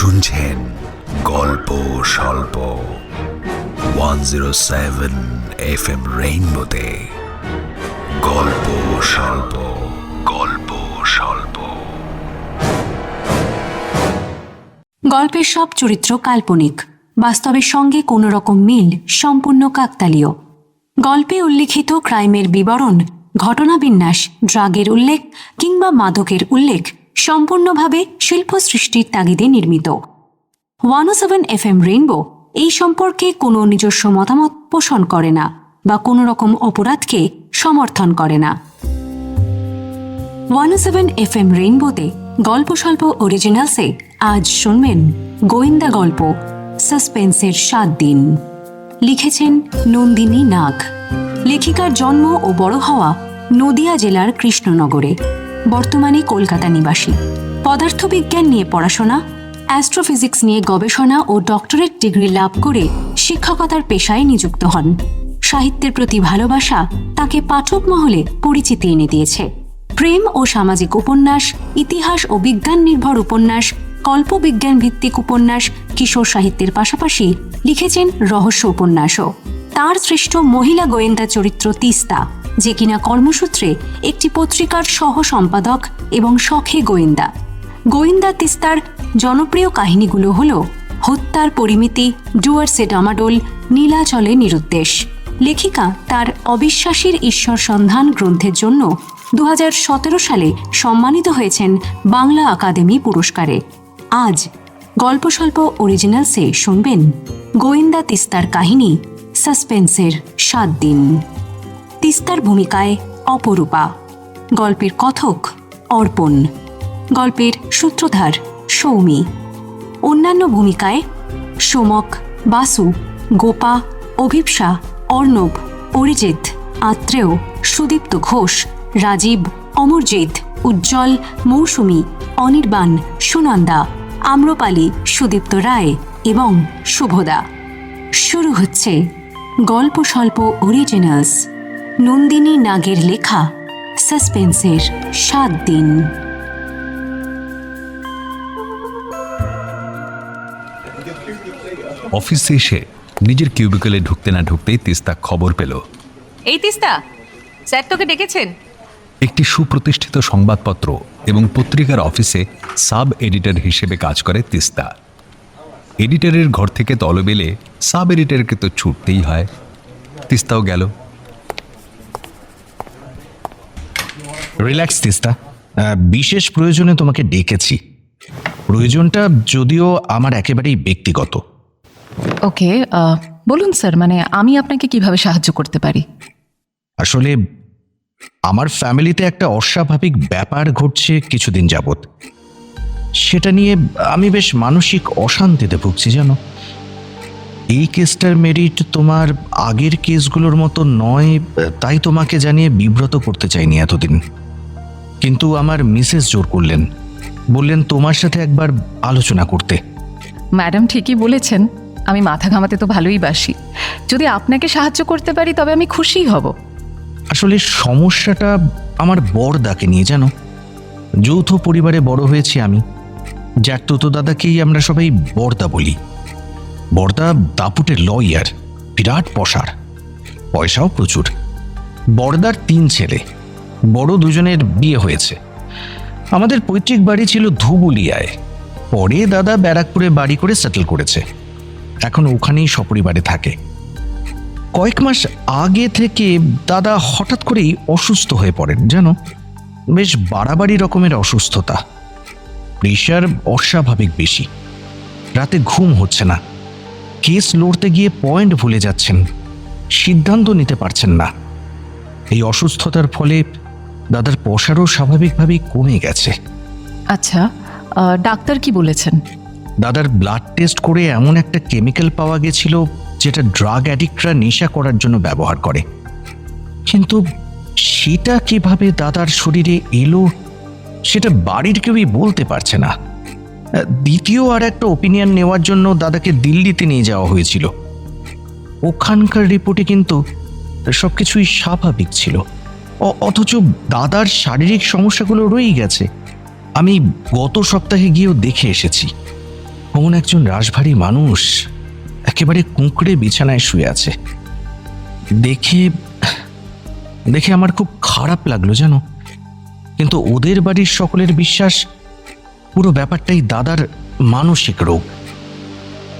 শুনছেন গল্প স্বল্প 107 FM রেইনবোতে। গল্প স্বল্প, গল্প স্বল্প। গল্পের সব চরিত্র কাল্পনিক, বাস্তবের সঙ্গে কোনো রকম মিল সম্পূর্ণ কাকতালীয়। গল্পে উল্লিখিত ক্রাইমের বিবরণ, ঘটনাবিন্যাস, ড্রাগের উল্লেখ কিংবা মাদকের উল্লেখ সম্পূর্ণভাবে শিল্প সৃষ্টির তাগিদে নির্মিত। 107 FM রেইনবো এই সম্পর্কে কোনো নিজস্ব মতামত পোষণ করে না বা কোনো রকম অপরাধকে সমর্থন করে না। 107 FM রেইনবোতে গল্প স্বল্প অরিজিনালসে আজ শুনবেন গোয়েন্দা গল্প সাসপেন্সের 7 দিন। লিখেছেন নন্দিনী নাগ। লেখিকার জন্ম ও বড় হওয়া নদিয়া জেলার কৃষ্ণনগরে, বর্তমানে কলকাতা নিবাসী। পদার্থবিজ্ঞান নিয়ে পড়াশোনা, অ্যাস্ট্রোফিজিক্স নিয়ে গবেষণা ও ডক্টরেট ডিগ্রি লাভ করে শিক্ষকতার পেশায় নিযুক্ত হন। সাহিত্যের প্রতি ভালোবাসা তাকে পাঠক মহলে পরিচিতি এনে দিয়েছে। প্রেম ও সামাজিক উপন্যাস, ইতিহাস ও বিজ্ঞান নির্ভর উপন্যাস, কল্পবিজ্ঞান ভিত্তিক উপন্যাস, কিশোর সাহিত্যের পাশাপাশি লিখেছেন রহস্য উপন্যাসও। তার সৃষ্ট মহিলা গোয়েন্দা চরিত্র তিস্তা, যে কিনা কর্মসূত্রে একটি পত্রিকার সহ সম্পাদক এবং শখে গোয়েন্দা। গোয়েন্দা তিস্তার জনপ্রিয় কাহিনীগুলো হল হত্যার পরিমিতি, ডুয়ার্সে ডামাডোল, নীলাচলে নিরুদ্দেশ। লেখিকা তার অবিশ্বাসীর ঈশ্বর সন্ধান গ্রন্থের জন্য 2017 সালে সম্মানিত হয়েছেন বাংলা একাডেমি পুরস্কারে। আজ গল্প স্বল্প অরিজিনালসে শুনবেন গোয়েন্দা তিস্তার কাহিনী সাসপেন্সের 7 দিন। তিস্তার ভূমিকায় অপরূপা, গল্পের কথক অর্পণ, গল্পের সূত্রধার সৌমি। অন্যান্য ভূমিকায় সোমক, বাসু, গোপা, অভিপ্সা, অর্ণব, অরিজিৎ, আত্রেয়, সুদীপ্ত ঘোষ, রাজীব, অমরজিৎ, উজ্জ্বল, মৌসুমী, অনির্বাণ, সুনন্দা, আম্রপালি, সুদীপ্ত রায় এবং শুভদা। শুরু হচ্ছে গল্প স্বল্প অরিজিনালস, নন্দিনী নাগের লেখা সাসপেন্সের 7 দিন। অফিসে এসে নিজের কিউবিকলে ঢুকতে না ঢুকতেই তিস্তা খবর পেল। এই তিস্তা, স্যার তোকে ডেকেছেন। একটি সুপ্রতিষ্ঠিত সংবাদপত্র এবং পত্রিকার অফিসে সাব এডিটর হিসেবে কাজ করে তিস্তা। এডিটরের ঘর থেকে তলব এলে সাব এডিটরকে তো ছুটতেই হয়। তিস্তাও গেল। রিল্যাক্স তিস্তা, বিশেষ প্রয়োজনে তোমাকে ডেকেছি। প্রয়োজনটা যদিও আমার একেবারেই ব্যক্তিগত। ওকে, বলুন স্যার, মানে আমি আপনাকে কিভাবে সাহায্য করতে পারি? আসলে আমার ফ্যামিলিতে একটা অস্বাভাবিক ব্যাপার ঘটছে কিছুদিন যাবৎ। সেটা নিয়ে আমি বেশ মানসিক অশান্তিতে ভুগছি জানো। এই কেসটার মেরিট তোমার আগের কেসগুলোর মতো নয়, তাই তোমাকে জানিয়ে বিব্রত করতে চাইনি এতদিন। কিন্তু আমার মিসেস জোর করলেন, বললেন তোমার সাথে একবার আলোচনা করতে। ম্যাডাম ঠিকই বলেছেন, আমি মাথা ঘামাতে তো ভালোই বাসি। যদি আপনাকে সাহায্য করতে পারি তবে আমি খুশিই হব। আসলে সমস্যাটা আমার বড়দাকে নিয়ে জানো। যৌথ পরিবারে বড় হয়েছি আমি। জ্যাঠতো দাদাকেই আমরা সবাই বড়দা বলি। বড়দা দাপুটের লয়ার, বিরাট পসার, পয়সাও প্রচুর। বড়দার 3 ছেলে, বড় 2জনের বিয়ে হয়েছে। আমাদের পৈতৃক বাড়ি ছিল ধুবুলিয়ায়, পরে দাদা ব্যারাকপুরে বাড়ি করে সেটেল করেছে। এখন ওখানেই সপরিবারে থাকে। কয়েক মাস আগে থেকে দাদা হঠাৎ করেই অসুস্থ হয়ে পড়েন জানো। বেশ বাড়াবাড়ি রকমের অসুস্থতা, প্রেশার অস্বাভাবিক বেশি, রাতে ঘুম হচ্ছে না, কেস লড়তে গিয়ে পয়েন্ট ভুলে যাচ্ছেন, সিদ্ধান্ত নিতে পারছেন না। এই অসুস্থতার ফলে দাদার পসারও স্বাভাবিকভাবেই কমে গেছে। আচ্ছা, ডাক্তার কি বলেছেন? দাদার ব্লাড টেস্ট করে এমন একটা কেমিক্যাল পাওয়া গেছিল যেটা ড্রাগ অ্যাডিক্টরা নেশা করার জন্য ব্যবহার করে। কিন্তু সেটা কিভাবে দাদার শরীরে এলো সেটা বাড়ির কেউই বলতে পারছে না। দ্বিতীয় আর একটা ওপিনিয়ন নেওয়ার জন্য দাদাকে দিল্লিতে নিয়ে যাওয়া হয়েছিল। ওখানকার রিপোর্টে কিন্তু সবকিছুই স্বাভাবিক ছিল, অথচ দাদার শারীরিক সমস্যাগুলো রয়েই গেছে। আমি গত সপ্তাহে গিয়েও দেখে এসেছি। অমন একজন রাশভারী মানুষ একেবারে কুঁকড়ে বিছানায় শুয়ে আছে। দেখে দেখে আমার খুব খারাপ লাগলো জানো। কিন্তু ওদের বাড়ির সকলের বিশ্বাস পুরো ব্যাপারটাই দাদার মানসিক রোগ।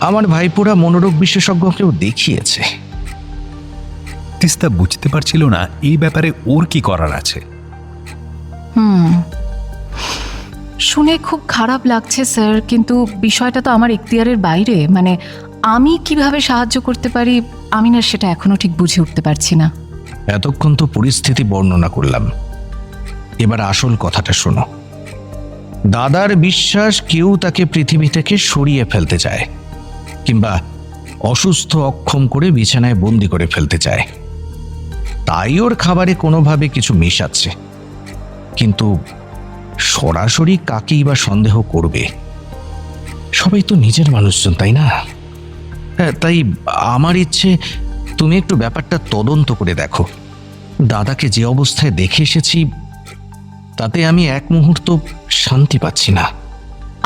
আমার ভাইপোরা মনোরোগ বিশেষজ্ঞকেও দেখিয়েছে। তিস্তা বুঝতে পারছিল না এই ব্যাপারে ওর কি করার আছে। শুনে খুব খারাপ লাগছে স্যার, কিন্তু বিষয়টা তো আমার এখতিয়ারের বাইরে। মানে আমি কিভাবে সাহায্য করতে পারি আমি না সেটা এখনো ঠিক বুঝে উঠতে পারছি না। এতক্ষণ তো পরিস্থিতি বর্ণনা করলাম, এবার আসল কথাটা শোনো। দাদার বিশ্বাস কেউ তাকে পৃথিবী থেকে সরিয়ে ফেলতে চায়, কিংবা অসুস্থ অক্ষম করে বিছানায় বন্দি করে ফেলতে চায়। তাই ওর খাবারে কোনোভাবে কিছু মেশাচ্ছে। কিন্তু সরাসরি কাকেই বা সন্দেহ করবে? সবাই তো নিজের মানুষজন, তাই না? হ্যাঁ, তাই আমার ইচ্ছে তুমি একটু ব্যাপারটা তদন্ত করে দেখো। দাদাকে যে অবস্থায় দেখে এসেছি তাতে আমি এক মুহূর্ত শান্তি পাচ্ছি না।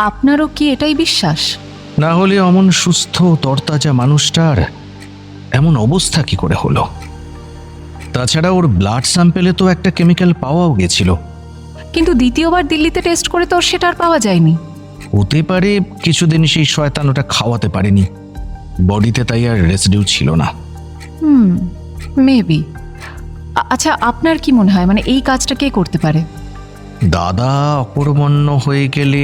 আপনারও কি এটাই বিশ্বাস? না হলে অমন সুস্থ তরতাজা মানুষটার এমন অবস্থা কি করে হলো? তাছাড়া ওর ব্লাড স্যাম্পেলে তো একটা কেমিক্যাল পাওয়াও গেছিল। কিন্তু দ্বিতীয়বার দিল্লিতে টেস্ট করে তো আর সেটা আর পাওয়া যায়নি। হতে পারে কিছুদিন সেই শয়তান ওটা খাওয়াতে পারেনি, বডিতে তাই আর রেসিডিউ ছিল না। মেবি। আচ্ছা, আপনার কি মনে হয় মানে এই কাজটা কে করতে পারে? দাদা অকর্মণ্য হয়ে গেলে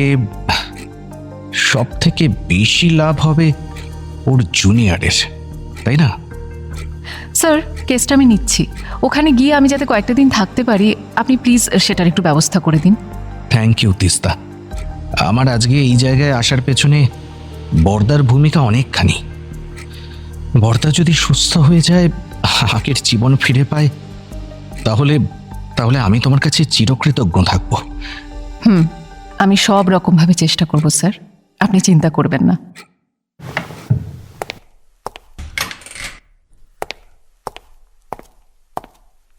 সব থেকে বেশি লাভ হবে ওর জুনিয়রের, তাই না? স্যার, কেসটা আমি নিচ্ছি। ওখানে গিয়ে আমি যাতে কয়েকটা দিন থাকতে পারি, আপনি প্লিজ সেটার একটু ব্যবস্থা করে দিন। Thank you Teesta. আমার আজকে এই জায়গায় আসার পেছনে বর্দার ভূমিকা অনেকখানি। বর্দা যদি সুস্থ হয়ে যায়, আগের জীবন ফিরে পায়, তাহলে তাহলে আমি তোমার কাছে চিরকৃতজ্ঞ থাকবো। আমি সব রকমভাবে চেষ্টা করব স্যার, আপনি চিন্তা করবেন না।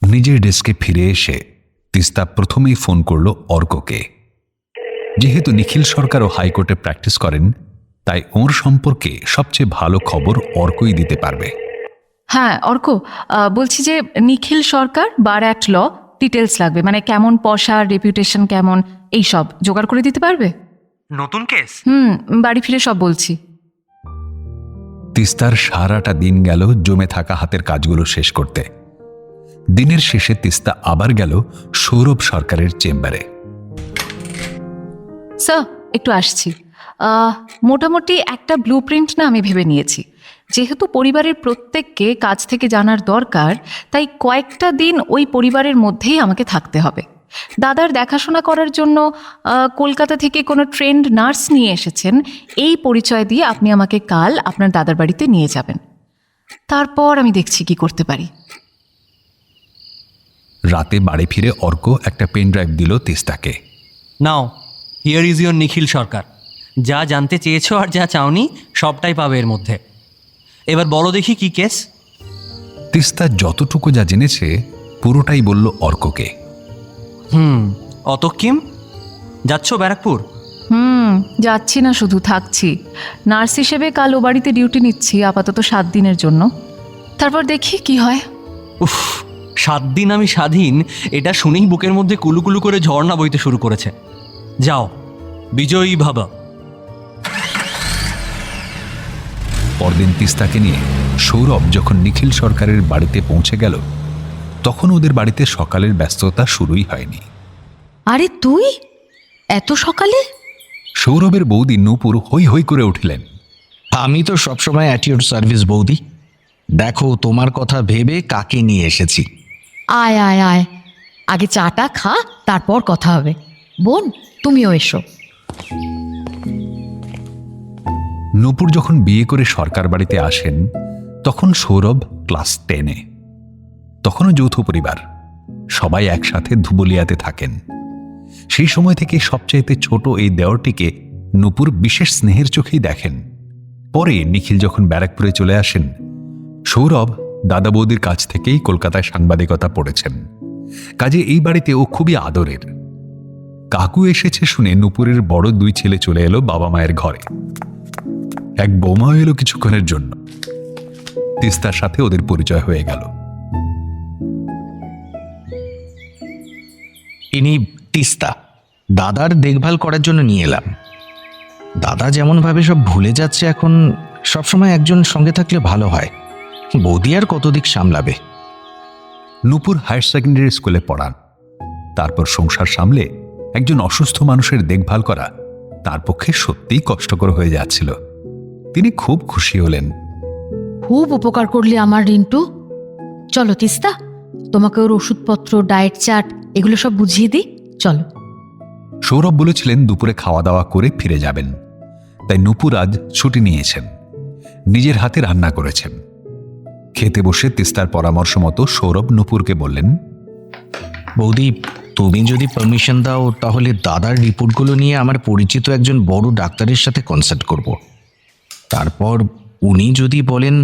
নিজের ডেস্কে ফিরে এসে তিস্তা প্রথমেই ফোন করল অর্ককে। যেহেতু নিখিল সরকারও হাইকোর্টে প্র্যাকটিস করেন, তাই ওর সম্পর্কে সবচেয়ে ভালো খবর অর্কই দিতে পারবে। হ্যাঁ অর্ক, বলছি যে নিখিল সরকার বার অ্যাক্ট ল ডিটেলস লাগবে, মানে কেমন পশা, রেপুটেশন কেমন, এই সব জোগাড় করে দিতে পারবে? নতুন কেস? বাড়ি ফিরে সব বলছি। তিস্তার সারাটা দিন গেল জমে থাকা হাতের কাজগুলো শেষ করতে। দিনের শেষে তিস্তা আবার গেল সৌরভ সরকারের চেম্বারে। স্যার, একটু আসছি। মোটামুটি একটা ব্লু প্রিন্ট না আমি ভেবে নিয়েছি। যেহেতু পরিবারের প্রত্যেককে কাজ থেকে জানার দরকার, তাই কয়েকটা দিন ওই পরিবারের মধ্যেই আমাকে থাকতে হবে। দাদার দেখাশোনা করার জন্য কলকাতা থেকে কোনো ট্রেন্ড নার্স নিয়ে এসেছেন। এই পরিচয় দিয়ে আপনি আমাকে কাল আপনার দাদার বাড়িতে নিয়ে যাবেন। তারপর আমি দেখছি কি করতে পারি। রাতে বাড়ি ফিরে অর্ক একটা পেন ড্রাইভ দিল তিস্তাকে। নাও, হিয়ার ইজ ইয়োর নিখিল সরকার। যা জানতে চেয়েছো আর যা চাওনি সবটাই পাবে এর মধ্যে। এবার বলো দেখি কি কেস? তিস্তা যতটুকু যা জেনেছে পুরোটাই বলল অর্ককে। অত কিম যাচ্ছ ব্যারাকপুর? যাচ্ছি না, শুধু থাকছি। নার্স হিসেবে কাল ও বাড়িতে ডিউটি নিচ্ছি, আপাতত 7 দিনের জন্য। তারপর দেখি কি হয়। উফ, 7 দিন আমি স্বাধীন, এটা শুনেই বুকের মধ্যে কুলুকুলু করে ঝর্ণা বইতে শুরু করেছে। যাও, বিজয়ী ভাবা। পরদিন তিস্তাকে নিয়ে সৌরভ যখন নিখিল সরকারের বাড়িতে পৌঁছে গেল, তখন ওদের বাড়িতে সকালের ব্যস্ততা শুরুই হয়নি। আরে তুই এত সকালে? সৌরভের বৌদি নূপুর হই হই করে উঠলেন। আমি তো সবসময় অ্যাট ইউর সার্ভিস বৌদি। দেখো, তোমার কথা ভেবে কাকে নিয়ে এসেছি। আয় আয় আয়, আগে চাটা খা, তারপর কথা হবে। বোন, তুমিও এসো। নূপুর যখন বিয়ে করে সরকার বাড়িতে আসেন, তখন সৌরভ ক্লাস 10-এ। তখনও যৌথ পরিবার, সবাই একসাথে ধুবুলিয়াতে থাকেন। সেই সময় থেকে সবচাইতে ছোট এই দেওরটিকে নূপুর বিশেষ স্নেহের চোখেই দেখেন। পরে নিখিল যখন ব্যারাকপুরে চলে আসেন, সৌরভ দাদা বৌদির কাছ থেকেই কলকাতায় সাংবাদিকতা পড়েছেন। কাজে এই বাড়িতে ও খুবই আদরের। কাকু এসেছে শুনে নূপুরের বড় 2 ছেলে চলে এলো বাবা মায়ের ঘরে। এক বোমা এলো কিছুক্ষণের জন্য। তিস্তার সাথে ওদের পরিচয় হয়ে গেল। ইনি তিস্তা, দাদার দেখভাল করার জন্য নিয়ে এলাম। দাদা যেমনভাবে সব ভুলে যাচ্ছে এখন, সবসময় একজন সঙ্গে থাকলে ভালো হয়। বৌদি আর কত দিক সামলাবে। নূপুর হায়ার সেকেন্ডারি স্কুলে পড়ান, তারপর সংসার সামলে একজন অসুস্থ মানুষের দেখভাল করা তার পক্ষে সত্যিই কষ্টকর হয়ে যাচ্ছিল। তিনি খুব খুশি হলেন। খুব উপকার করলি আমার রিন্টু। চলো তিস্তা, তোমাকে ওর ওষুধপত্র, ডায়েট চার্ট এগুলো সব বুঝিয়ে দিই, চলো। সৌরভ বলেছিলেন দুপুরে খাওয়া দাওয়া করে ফিরে যাবেন, তাই নূপুর আজ ছুটি নিয়েছেন। নিজের হাতে রান্না করেছেন। খেতে বসে তিস্তার পরামর্শ মতো সৌরভ নূপুরকে বললেন, বৌদি, তুমি যদি পারমিশন দাও তাহলে দাদার রিপোর্টগুলো নিয়ে আমার পরিচিত একজন বড় ডাক্তারের সাথে কনসাল্ট করব। তারপর উনি যদি বলেন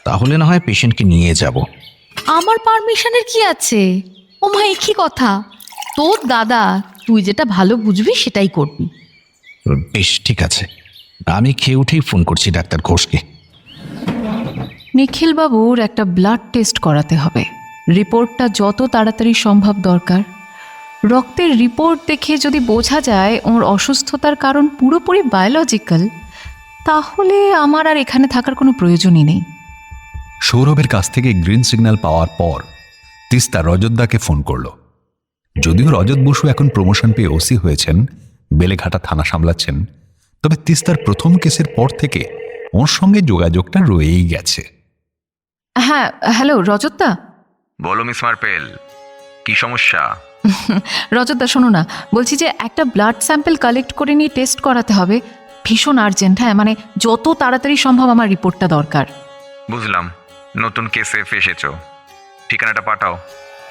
তাহলে না হয় পেশেন্টকে নিয়ে যাব। আমার পারমিশনের কি আছে? ও মা, কি কথা! তোর দাদা, তুই যেটা ভালো বুঝবি সেটাই করবি। বেশ, ঠিক আছে, আমি খেয়ে উঠেই ফোন করছি ডাক্তার ঘোষকে। নিখিলবাবুর একটা ব্লাড টেস্ট করাতে হবে। রিপোর্টটা যত তাড়াতাড়ি সম্ভব দরকার। রক্তের রিপোর্ট দেখে যদি বোঝা যায় ওর অসুস্থতার কারণ পুরোপুরি বায়োলজিক্যাল, তাহলে আমার আর এখানে থাকার কোনো প্রয়োজনই নেই। সৌরভের কাছ থেকে গ্রিন সিগন্যাল পাওয়ার পর তিস্তা রজতদাকে ফোন করল। যদিও রজত বসু এখন প্রমোশন পেয়ে ওসি হয়েছেন, বেলেঘাটা থানা সামলাচ্ছেন, তবে তিস্তার প্রথম কেসের পর থেকে ওর সঙ্গে যোগাযোগটা রয়েই গেছে। হ্যাঁ, হ্যালো রজতদা। বলো মিস মার্পেল, কি সমস্যা? রজতদা শোনো না, বলছি যে একটা ব্লাড স্যাম্পল কালেক্ট করে নিয়ে টেস্ট করাতে হবে, ভীষণ আর্জেন্ট। হ্যাঁ, মানে যত তাড়াতাড়ি সম্ভব আমার রিপোর্টটা দরকার। বুঝলাম, নতুন কেসে ফেসেছো, ঠিকানাটা পাঠাও,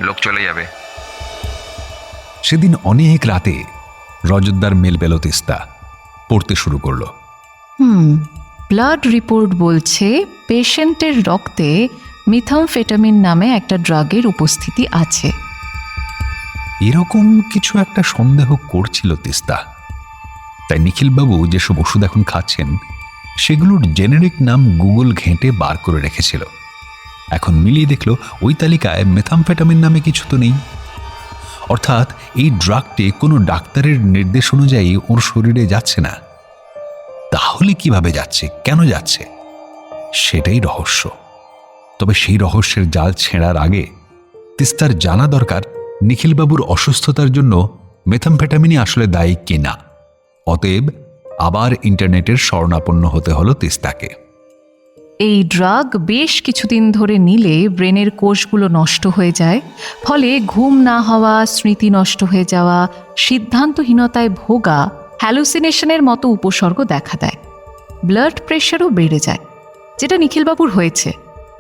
লোক চলে যাবে। সেদিন অনেক রাতে রজতদার মেল পেল তিস্তা। পড়তে শুরু করলো। ব্লাড রিপোর্ট বলছে পেশেন্টের রক্তে মিথামফেটামিন নামে একটা ড্রাগের উপস্থিতি আছে। এরকম কিছু একটা সন্দেহ করছিল তিস্তা। তাই নিখিলবাবু যেসব ওষুধ এখন খাচ্ছেন সেগুলোর জেনেরিক নাম গুগল ঘেঁটে বার করে রেখেছিল। এখন মিলিয়ে দেখল ওই তালিকায় মেথামফেটামিন নামে কিছু তো নেই। অর্থাৎ এই ড্রাগটি কোনো ডাক্তারের নির্দেশ অনুযায়ী ওর শরীরে যাচ্ছে না। তাহলে কিভাবে যাচ্ছে, কেন যাচ্ছে, সেটাই রহস্য। তবে সেই রহস্যের জাল ছেঁড়ার আগে তিস্তার জানা দরকার নিখিলবাবুর অসুস্থতার জন্য মেথামফেটামিনই আসলে দায়ী কিনা। অতএব আবার ইন্টারনেটের শরণাপন্ন হতে হলো তিস্তাকে। এই ড্রাগ বেশ কিছুদিন ধরে নিলে ব্রেনের কোষগুলো নষ্ট হয়ে যায়, ফলে ঘুম না হওয়া, স্মৃতি নষ্ট হয়ে যাওয়া, সিদ্ধান্তহীনতায় ভোগা, হ্যালুসিনেশনের মতো উপসর্গ দেখা দেয়। ব্লাড প্রেশারও বেড়ে যায়, যেটা নিখিলবাবুর হয়েছে।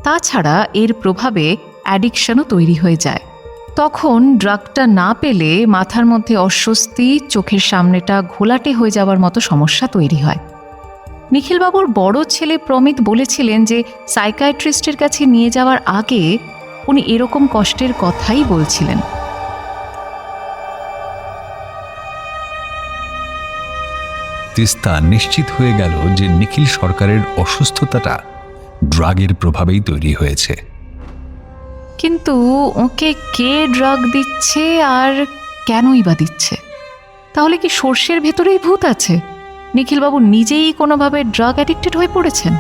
তাছাড়া এর প্রভাবে অ্যাডিকশনও তৈরি হয়ে যায়। তখন ড্রাগটা না পেলে মাথার মধ্যে অস্বস্তি, চোখের সামনেটা ঘোলাটে হয়ে যাওয়ার মতো সমস্যা তৈরি হয়। নিখিলবাবুর বড় ছেলে প্রমিত বলেছিলেন যে সাইকিয়াট্রিস্টের কাছে নিয়ে যাওয়ার আগে উনি এরকম কষ্টের কথাই বলছিলেন। তিস্তা নিশ্চিত হয়ে গেল যে নিখিল সরকারের অসুস্থতাটা ড্রাগের প্রভাবেই তৈরি হয়েছে। কিন্তু ওকে কে ড্রাগ দিচ্ছে আর কেনই বা দিচ্ছে? তাহলে কি সর্ষের ভেতরেই ভূত আছে? নিখিলবাবু নিজেই কোনোভাবে ড্রাগ অ্যাডিক্টেড হয়ে পড়েছেন?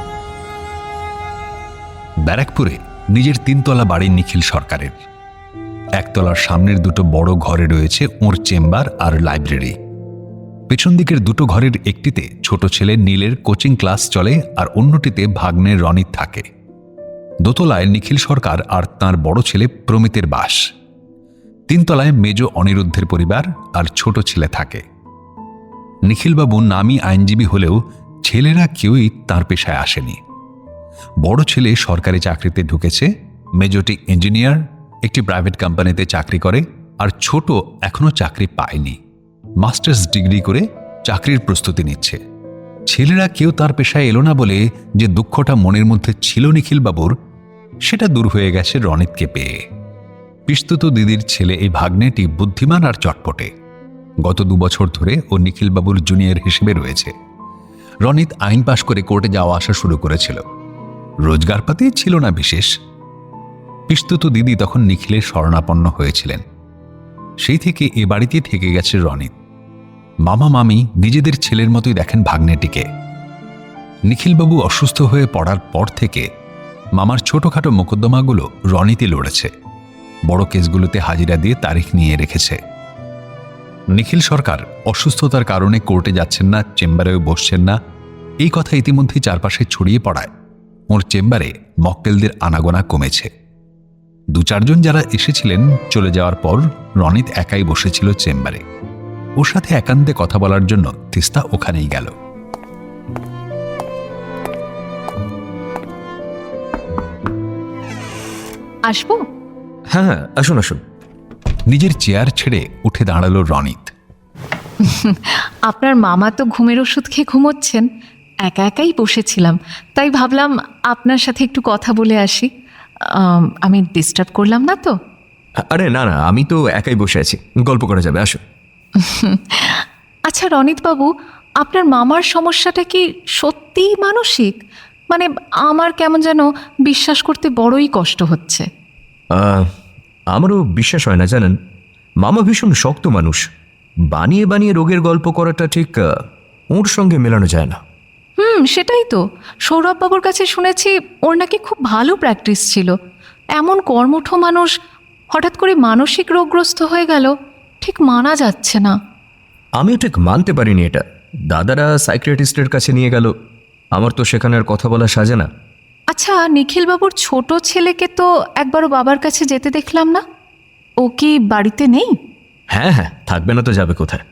ব্যারাকপুরে নিজের 3 তলা বাড়ি নিখিল সরকারের। একতলার সামনের দুটো বড় ঘরে রয়েছে ওর চেম্বার আর লাইব্রেরি। পেছন দিকের দুটো ঘরের একটিতে ছোট ছেলে নীলের কোচিং ক্লাস চলে আর অন্যটিতে ভাগ্নের রনিত থাকে। দোতলায় নিখিল সরকার আর তাঁর বড় ছেলে প্রমিতের বাস। 3 তলায় মেজ অনিরুদ্ধের পরিবার আর ছোট ছেলে থাকে। নিখিলবাবু নামী আইনজীবী হলেও ছেলেরা কেউই তাঁর পেশায় আসেনি। বড় ছেলে সরকারি চাকরিতে ঢুকেছে, মেজটি ইঞ্জিনিয়ার, একটি প্রাইভেট কোম্পানিতে চাকরি করে, আর ছোট এখনো চাকরি পায়নি, মাস্টার্স ডিগ্রি করে চাকরির প্রস্তুতি নিচ্ছে। ছেলেরা কেউ তার পেশায় এলো না বলে যে দুঃখটা মনের মধ্যে ছিল নিখিলবাবুর, সেটা দূর হয়ে গেছে রনিতকে পেয়ে। পিস্তুত দিদির ছেলে এই ভাগ্নেটি বুদ্ধিমান আর চটপটে। গত 2 বছর ধরে ও নিখিলবাবুর জুনিয়র হিসেবে রয়েছে। রনিত আইন পাশ করে কোর্টে যাওয়া আসা শুরু করেছিল। রোজগারপাতি ছিল না বিশেষ। পিস্তুত দিদি তখন নিখিলের শরণাপন্ন হয়েছিলেন। সেই থেকে এ বাড়িতে থেকে গেছে রনিত। মামা মামি নিজেদের ছেলের মতোই দেখেন ভাগ্নেটিকে। নিখিলবাবু অসুস্থ হয়ে পড়ার পর থেকে মামার ছোটখাটো মোকদ্দমাগুলো রনিতই লড়েছে। বড় কেসগুলোতে হাজিরা দিয়ে তারিখ নিয়ে রেখেছে। নিখিল সরকার অসুস্থতার কারণে কোর্টে যাচ্ছেন না, চেম্বারেও বসছেন না, এই কথা ইতিমধ্যেই চারপাশে ছড়িয়ে পড়ায় ওর চেম্বারে মক্কেলদের আনাগোনা কমেছে। 2-4 জন যারা এসেছিলেন চলে যাওয়ার পর রনিত একাই বসেছিল চেম্বারে। ওর সাথে একান্তে কথা বলার জন্য তিস্তা ওখানেই গেল। আসবো? হ্যাঁ হ্যাঁ, আসুন আসুন। নিজের চেয়ার ছেড়ে উঠে দাঁড়ালো রনিত। আপনার মামা তো ঘুমের ওষুধ খেয়ে ঘুমোচ্ছেন, একা একাই বসেছিলাম, তাই ভাবলাম আপনার সাথে একটু কথা বলে আসি। আমি ডিস্টার্ব করলাম না তো? আরে না না, আমি তো একাই বসে আছি, গল্প করা যাবে, আসুন। আচ্ছা রনিতবাবু, আপনার মামার সমস্যাটা কি সত্যিই মানসিক? মানে আমার কেমন যেন বিশ্বাস করতে বড়ই কষ্ট হচ্ছে। আমারও বিশ্বাস হয় না জানেন। মামা ভীষণ শক্ত মানুষ, বানিয়ে বানিয়ে রোগের গল্প করাটা ঠিক ওর সঙ্গে মেলানো যায় না। সেটাই তো। সৌরভবাবুর কাছে শুনেছি ওর নাকি খুব ভালো প্র্যাকটিস ছিল। এমন কর্মঠ মানুষ হঠাৎ করে মানসিক রোগগ্রস্ত হয়ে গেল, ঠিক মানা যাচ্ছে না। আমিও ঠিক মানতে পারিনি এটা। দাদারা সাইকিয়াট্রিস্টের কাছে নিয়ে গেল, আমার তো সেখানে আর কথা বলা সাজে না। আচ্ছা, নিখিলবাবুর ছোট ছেলেকে তো একবারও বাবার কাছে যেতে দেখলাম না। ও কি বাড়িতে নেই? হ্যাঁ হ্যাঁ, থাকবে না তো যাবে কোথায়।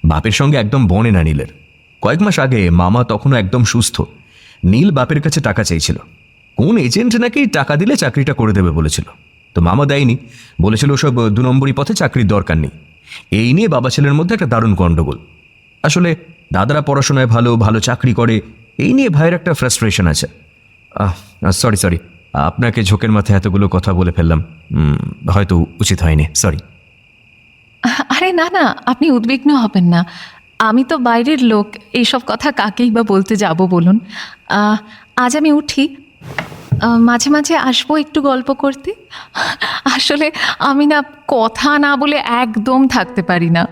বাপের সঙ্গে একদম বনে না নীলের। কয়েক মাস আগে মামা তখনও একদম সুস্থ। নীল বাপের কাছে টাকা চাইছিল। কোন এজেন্ট নাকি টাকা দিলে চাকরিটা করে দেবে বলেছিল, তো মামা দেয়নি। বলেছিল ওসব 2 নম্বরই পথে চাকরির দরকার নেই। এই নিয়ে বাবা ছেলের মধ্যে একটা দারুণ গণ্ডগোল। আসলে দাদারা পড়াশোনায় ভালো, ভালো চাকরি করে, এই নিয়ে ভাইয়ের একটা ফ্রাস্ট্রেশন আছে। সরি, আপনাকে ঝোঁকের মাথায় এতগুলো কথা বলে ফেললাম, হয়তো উচিত হয়নি, সরি। আরে না না, আপনি উদ্বিগ্ন হবেন না। আমি তো বাইরের লোক, এইসব কথা কাকেই বা বলতে যাব বলুন। আজ আমি উঠি, মাঝে মাঝে আসবো একটু গল্প করতে। আসলে আমি না কথা না বলে একদম থাকতে পারি না।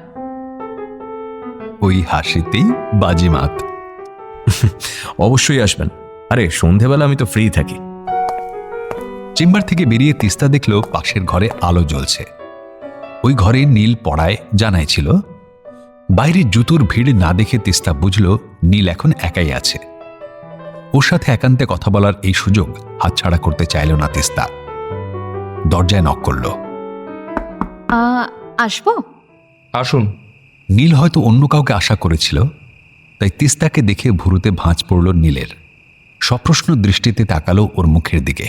ওই হাসিতেই বাজিমাত। অবশ্যই আসবেন। আরে সন্ধেবেলা আমি তো ফ্রি থাকি। চেম্বার থেকে বেরিয়ে তিস্তা দেখল পাশের ঘরে আলো জ্বলছে। ওই ঘরে নীল পড়ায় জানাই ছিল। বাইরে জুতোর ভিড় না দেখে তিস্তা বুঝল নীল এখন একাই আছে। ওর সাথে একান্তে কথা বলার এই সুযোগ হাতছাড়া করতে চাইল না তিস্তা। দরজায় নক করল। আসবো? আসুন। নীল হয়তো অন্য কাউকে আশা করেছিল, তাই তিস্তাকে দেখে ভুরুতে ভাঁজ পড়ল নীলের। সপ্রশ্ন দৃষ্টিতে তাকালো ওর মুখের দিকে।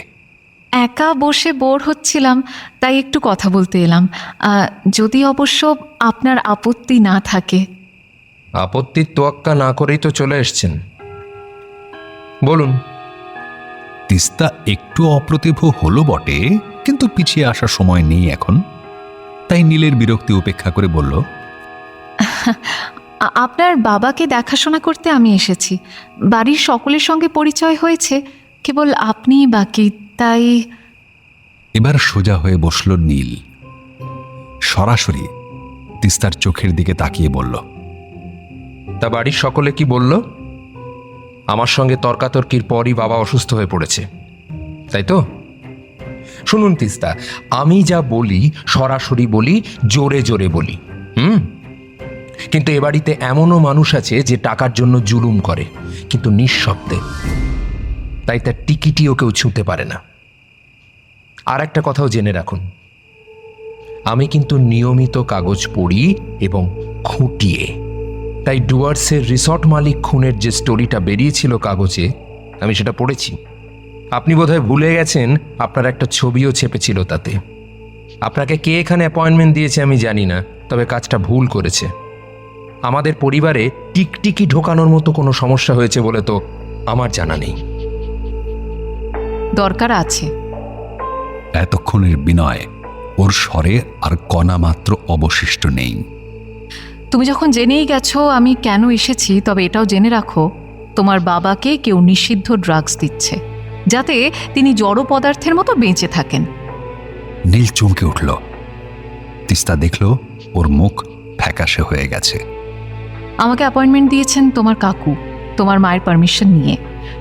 একা বসে বোর হচ্ছিলাম, তাই একটু কথা বলতে এলাম, যদি অবশ্য আপনার আপত্তি না থাকে। আপত্তির তোয়াক্কা না করেই তো চলে এসছেন, বলুন। তিস্তা একটু অপ্রতিভ হলো বটে, কিন্তু পিছিয়ে আসার সময় নেই এখন। তাই নীলের বিরক্তি উপেক্ষা করে বলল, আপনার বাবাকে দেখাশোনা করতে আমি এসেছি। বাড়ির সকলের সঙ্গে পরিচয় হয়েছে, কেবল আপনিই বাকি, তাই। এবার সোজা হয়ে বসল নীল। সরাসরি তিস্তার চোখের দিকে তাকিয়ে বলল, তা বাড়ির সকলে কি বলল? আমার সঙ্গে তর্কাতর্কির পরই বাবা অসুস্থ হয়ে পড়েছে, তাই তো? শুনুন তিস্তা, আমি যা বলি সরাসরি বলি, জোরে জোরে বলি। কিন্তু এ বাড়িতে এমনও মানুষ আছে যে টাকার জন্য জুলুম করে, কিন্তু নিঃশব্দে, তাই তার টিকিটিও কেউ ছুঁতে পারে না। আর একটা কথাও জেনে রাখুন, আমি কিন্তু নিয়মিত কাগজ পড়ি এবং খুঁটিয়ে। তাই ডুয়ার্সের রিসর্ট মালিক খুনের যে স্টোরিটা বেরিয়েছিল কাগজে, আমি সেটা পড়েছি। আপনি বোধহয় ভুলে গেছেন, আপনার একটা ছবিও ছেপেছিল তাতে। আপনাকে কে এখানে অ্যাপয়েন্টমেন্ট দিয়েছে আমি জানি না, তবে কাজটা ভুল করেছে। আমাদের পরিবারে টিকটিকি ঢোকানোর মতো কোনো সমস্যা হয়েছে বলে তো আমার জানা নেই। দরকার আছে। এতক্ষণের বিনয় ওর স্বরে আর কণা মাত্র অবশিষ্ট নেই। তুমি যখন জেনেই গেছো আমি কেন এসেছি, তবে এটাও জেনে রাখো, তোমার বাবাকে কেউ নিষিদ্ধ ড্রাগস দিচ্ছে, যাতে তিনি জড় পদার্থের মতো বেঁচে থাকেন। নীল চমকে উঠল। তিস্তা দেখল ওর মুখ ফ্যাকাশে হয়ে গেছে। আমাকে অ্যাপয়েন্টমেন্ট দিয়েছেন তোমার কাকু, তোমার মায়ের পারমিশন নিয়ে।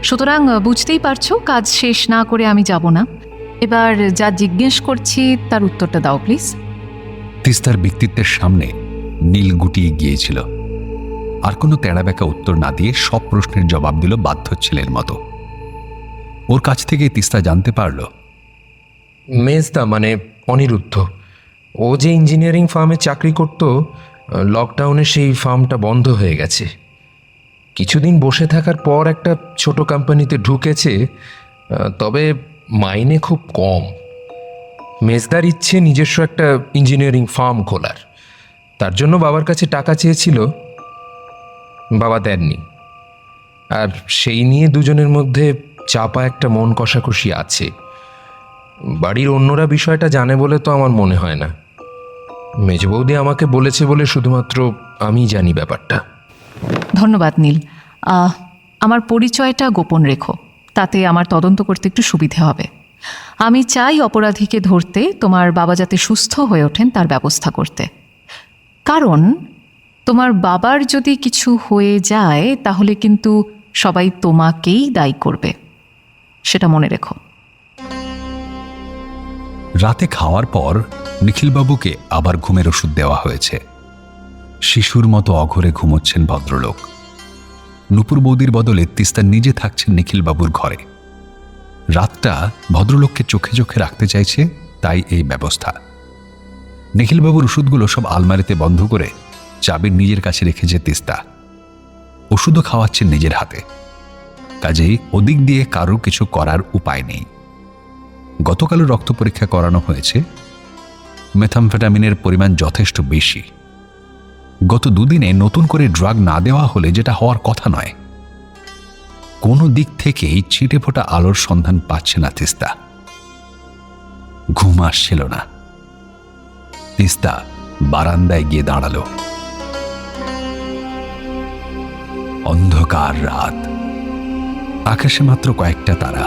সুতরাং বুঝতেই পারছো, কাজ শেষ না করে আমি যাব না। এবার যা জিজ্ঞেস করছি তার উত্তরটা দাও প্লিজ। তিস্তার ব্যক্তিত্বের সামনে নীল গুটিয়ে গিয়েছিল। আর কোনো তেড়াবেঁকা উত্তর না দিয়ে সব প্রশ্নের জবাব দিল বাধ্য ছেলের মতো। ওর কাছ থেকে তিস্তা জানতে পারল মেজদা মানে অনিরুদ্ধ, ও যে ইঞ্জিনিয়ারিং ফার্মে চাকরি করত, লকডাউনে সেই ফার্মটা বন্ধ হয়ে গেছে। কিছুদিন বসে থাকার পর একটা ছোট কোম্পানিতে ঢুকেছে, তবে মাইনে খুব কম। মেজদার ইচ্ছে নিজস্ব একটা ইঞ্জিনিয়ারিং ফার্ম খোলার। তার জন্য বাবার কাছে টাকা চেয়েছিল, বাবা দেননি। আর সেই নিয়ে দুজনের মধ্যে চাপা একটা মন কষাকষি আছে। বাড়ির অন্যরা বিষয়টা জানে বলে তো আমার মনে হয় না। মেজ বৌদি আমাকে বলেছে বলে শুধুমাত্র আমি জানি ব্যাপারটা। ধন্যবাদ নীল। আমার পরিচয়টা গোপন রেখো, তাতে আমার তদন্ত করতে একটু সুবিধে হবে। আমি চাই অপরাধীকে ধরতে তোমার বাবা যাতে সুস্থ হয়ে ওঠেন তার ব্যবস্থা করতে। কারণ তোমার বাবার যদি কিছু হয়ে যায় তাহলে কিন্তু সবাই তোমাকেই দায়ী করবে, সেটা মনে রেখো। রাতে খাওয়ার পর নিখিলবাবুকে আবার ঘুমের ওষুধ দেওয়া হয়েছে। শিশুর মতো অঘরে ঘুমোচ্ছেন ভদ্রলোক। নূপুর বৌদির বদলে তিস্তা নিজে থাকছেন নিখিলবাবুর ঘরে। রাতটা ভদ্রলোককে চোখে চোখে রাখতে চাইছে, তাই এই ব্যবস্থা। নিখিলবাবুর ওষুধগুলো সব আলমারিতে বন্ধ করে চাবি নিজের কাছে রেখেছে তিস্তা। ওষুধও খাওয়াচ্ছেন নিজের হাতে, কাজেই ওদিক দিয়ে কারো কিছু করার উপায় নেই। গতকালও রক্ত পরীক্ষা করানো হয়েছে, মেথামফেটামিনের পরিমাণ যথেষ্ট বেশি। গত দুদিনে নতুন করে ড্রাগ না দেওয়া হলে যেটা হওয়ার কথা নয়। কোনো দিক থেকেই ছিটে ফোটা আলোর সন্ধান পাচ্ছে না তিস্তা। ঘুম আসছিল না। তিস্তা বারান্দায় গিয়ে দাঁড়ালো। অন্ধকার রাত, আকাশে মাত্র কয়েকটা তারা।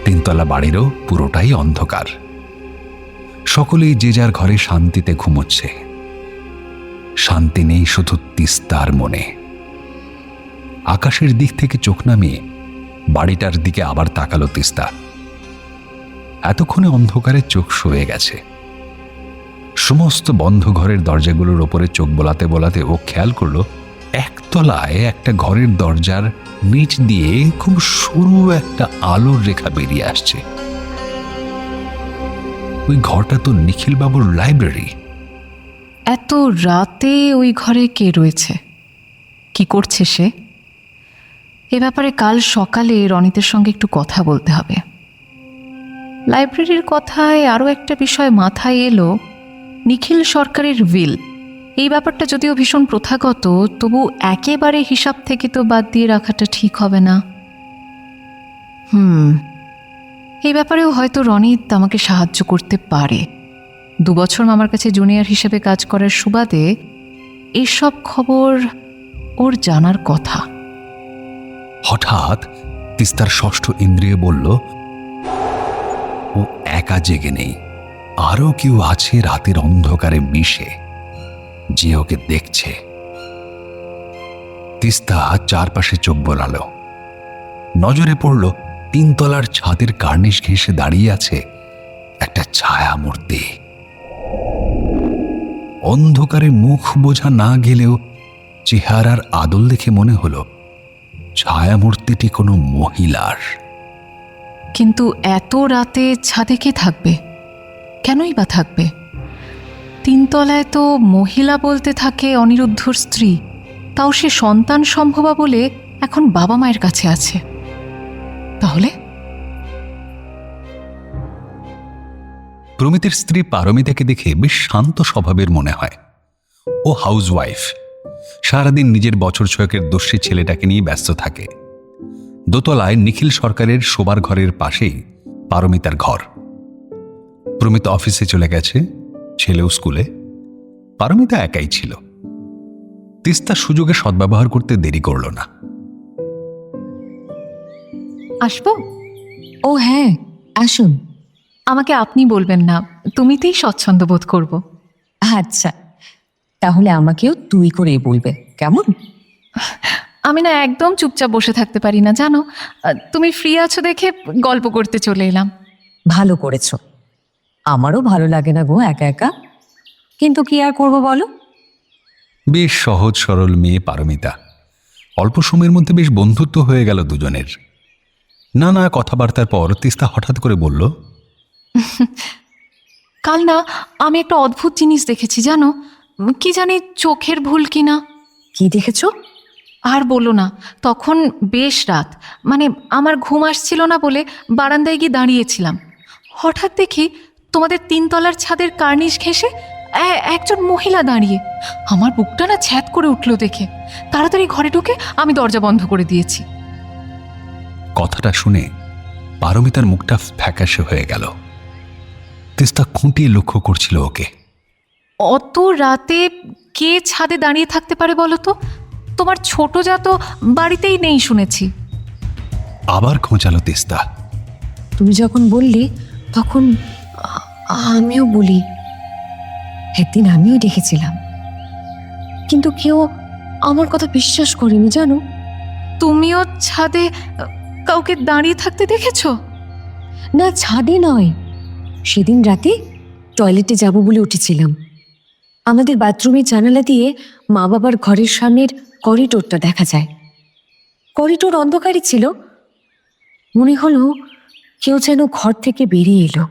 তিনতলা বাড়িরও পুরোটাই অন্ধকার। সকলেই যে যার ঘরে শান্তিতে ঘুমোচ্ছে। শান্তি নেই শুধু তিস্তার মনে। আকাশের দিক থেকে চোখ নামিয়ে বাড়িটার দিকে আবার তাকালো তিস্তা। এতক্ষণে অন্ধকারে চোখ সয়ে গেছে। সমস্ত বন্ধ ঘরের দরজাগুলোর ওপরে চোখ বোলাতে বোলাতে ও খেয়াল করলো একতলায় একটা ঘরের দরজার নিচ দিয়ে খুব সরু একটা আলোর রেখা বেরিয়ে আসছে। ওই ঘরটা তো নিখিলবাবুর লাইব্রেরি। এত রাতে ওই ঘরে কে রয়েছে, কি করছে সে? এ ব্যাপারে কাল সকালে রনিতের সঙ্গে একটু কথা বলতে হবে। লাইব্রেরির কথায় আরও একটা বিষয় মাথায় এলো, নিখিল সরকারের উইল। এই ব্যাপারটা যদিও ভীষণ প্রথাগত, তবু একেবারে হিসাব থেকে তো বাদ দিয়ে রাখাটা ঠিক হবে না। এই ব্যাপারেও হয়তো রনিত আমাকে সাহায্য করতে পারে। 2 বছর মামার কাছে জুনিয়র হিসেবে কাজ করার সুবাদে এইসব খবর ওর জানার কথা। হঠাৎ তিস্তার ষষ্ঠ ইন্দ্রিয় বলল, ও একা জেগে নেই, আরো কেউ আছে রাতের অন্ধকারে মিশে, যে ওকে দেখছে। তিস্তা চারপাশে চোখ বোলালো। নজরে পড়ল 3 তলার ছাদের কার্নিশ ঘেঁষে দাঁড়িয়ে আছে একটা ছায়া মূর্তি। অন্ধকারে মুখ বোঝা না গেলেও চেহারার আদল দেখে মনে হলো ছায়ামূর্তিটি কোনো মহিলার। কিন্তু এত রাতে ছাদে কে থাকবে? কেনই বা থাকবে? 3 তলায় তো মহিলা বলতে থাকে অনিরুদ্ধর স্ত্রী, তাও সে সন্তান সম্ভবা বলে এখন বাবা মায়ের কাছে আছে। তাহলে প্রমিতের স্ত্রী পারমিতাকে দেখে বেশ শান্ত স্বভাবের মনে হয়। ও হাউসওয়াইফ, সারাদিন নিজের বছর 6 দস্যি ছেলেটাকে নিয়ে ব্যস্ত থাকে। দোতলায় নিখিল সরকারের শোবার ঘরের পাশেই পারমিতার ঘর। প্রমিত অফিসে চলে গেছে, ছেলেও স্কুলে। পারমিতা একাই ছিল। তিস্তা সুযোগে সদ্ব্যবহার করতে দেরি করল না। আসবো? ও হ্যাঁ, আসুন। আমাকে আপনি বলবেন না, তুমিতেই স্বচ্ছন্দ বোধ করব। আচ্ছা, তাহলে আমাকেও তুই করেই বলবে, কেমন? আমি না একদম চুপচাপ বসে থাকতে পারি না, জানো। তুমি ফ্রি আছো দেখে গল্প করতে চলে এলাম। ভালো করেছো। আমারও ভালো লাগে না গো একা একা, কিন্তু কি আর করবো বলো। বেশ সহজ সরল মেয়ে পারমিতা। অল্প সময়ের মধ্যে বেশ বন্ধুত্ব হয়ে গেল দুজনের। নানা কথাবার্তার পর তিস্তা হঠাৎ করে বলল, কাল না আমি একটা অদ্ভুত জিনিস দেখেছি, জানো। কি জানি চোখের ভুল কিনা। কি দেখেছো? আর বলো না, তখন বেশ রাত, মানে আমার ঘুম আসছিল না বলে বারান্দায় গিয়ে দাঁড়িয়েছিলাম। হঠাৎ দেখি তোমাদের 3 তলার ছাদের কার্নিশ ঘেঁষে একজন মহিলা দাঁড়িয়ে। আমার বুকটা না ছ্যাদ করে উঠলো দেখে। তাড়াতাড়ি ঘরে ঢুকে আমি দরজা বন্ধ করে দিয়েছি। কথাটা শুনে পারমিতার মুখটা ফ্যাকাশে হয়ে গেল। তিস্তা খুঁটিয়ে লক্ষ্য করছিল ওকে। অত রাতে কে ছাদে দাঁড়িয়ে থাকতে পারে বলো তো? তোমার ছোট যা তো বাড়িতেই নেই শুনেছি। আবার খোঁচালো তিস্তা। তুমি যখন বললে তখন আমিও বলি, একদিন আমিও দেখেছিলাম, কিন্তু কেউ আমার কথা বিশ্বাস করেনি, জানো। তুমিও ছাদে কাউকে দাঁড়িয়ে থাকতে দেখেছো? না, ছাদে নয়, সেদিন রাতে টয়লেটে যাব বলে উঠেছিলাম। আমাদের বাথরুমের জানালা দিয়ে মা বাবার ঘরের সামনের করিডোরটা দেখা যায়। করিডোর অন্ধকারই ছিল। মনে হলো কেউ যেন ঘর থেকে বেরিয়ে এলো,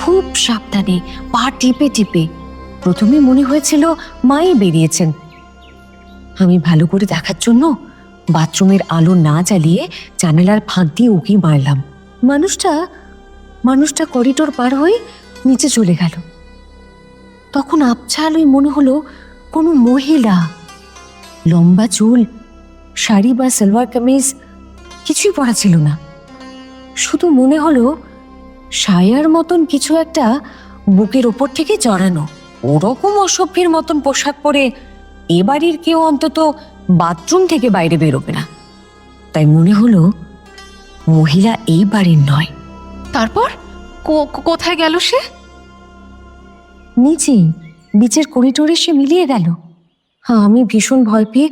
খুব সাবধানে, পা টিপে টিপে। প্রথমে মনে হয়েছিল মাই বেরিয়েছেন। আমি ভালো করে দেখার জন্য বাথরুমের আলো না জ্বালিয়ে জানালার ফাঁক দিয়ে উকি মারলাম। মানুষটা করিডোর পার হয়ে নিচে চলে গেল। তখন আবছা আলোয় মনে হলো কোনো মহিলা, লম্বা চুল, শাড়ি বা সালোয়ার কামিজ কিছুই পরা ছিল না। শুধু মনে হলো সায়ার মতন কিছু একটা বুকের ওপর থেকে জড়ানো। ওরকম অসভ্যের মতন পোশাক পরে এ বাড়ির কেউ অন্তত বাথরুম থেকে বাইরে বেরোবে না। তাই মনে হলো মহিলা এই বাড়ির নয়। তারপর কোথায় গেল সে? নিচে বিচের করিডোরে সে মিলিয়ে গেল। আমি ভীষণ ভয় পেয়ে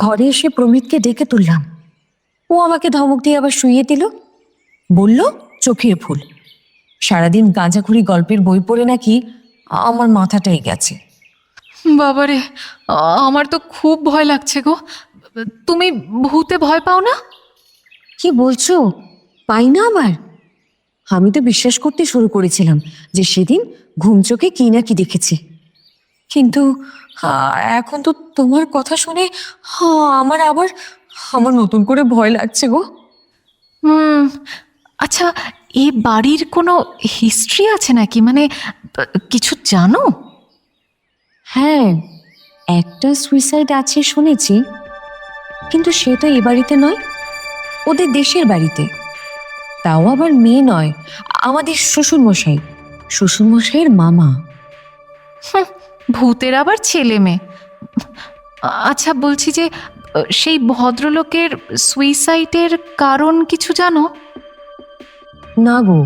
ঘরে এসে প্রমিতকে ডেকে তুললাম। ও আমাকে ধমক দিয়ে আবার শুইয়ে দিল। বলল চোখের ভুল। সারাদিন গাঁজাখুরি গল্পের বই পড়ে নাকি আমার মাথাটাই গেছে। বাবারে, আমার তো খুব ভয় লাগছে গো। তুমি ভূতে ভয় পাও না? কি বলছো? পাই না আবার? আমি তো বিশ্বাস করতে শুরু করেছিলাম যে সেদিন ঘুম চোখে কি না কি দেখেছি, কিন্তু এখন তো তোমার কথা শুনে আমার নতুন করে ভয় লাগছে গো। আচ্ছা, এ বাড়ির কোনো হিস্ট্রি আছে নাকি? মানে কিছু জানো? হ্যাঁ, একটা সুইসাইড আছে শুনেছি, কিন্তু সে তো এ বাড়িতে নয়, ওদের দেশের বাড়িতে। তাও আবার মেয়ে নয়, আমাদের শ্বশুরমশাইয়ের মামা। ভূতের আবার ছেলে মেয়ে। আচ্ছা, বলছি যে সেই ভদ্রলোকের সুইসাইডের কারণ কিছু জানো? না গো,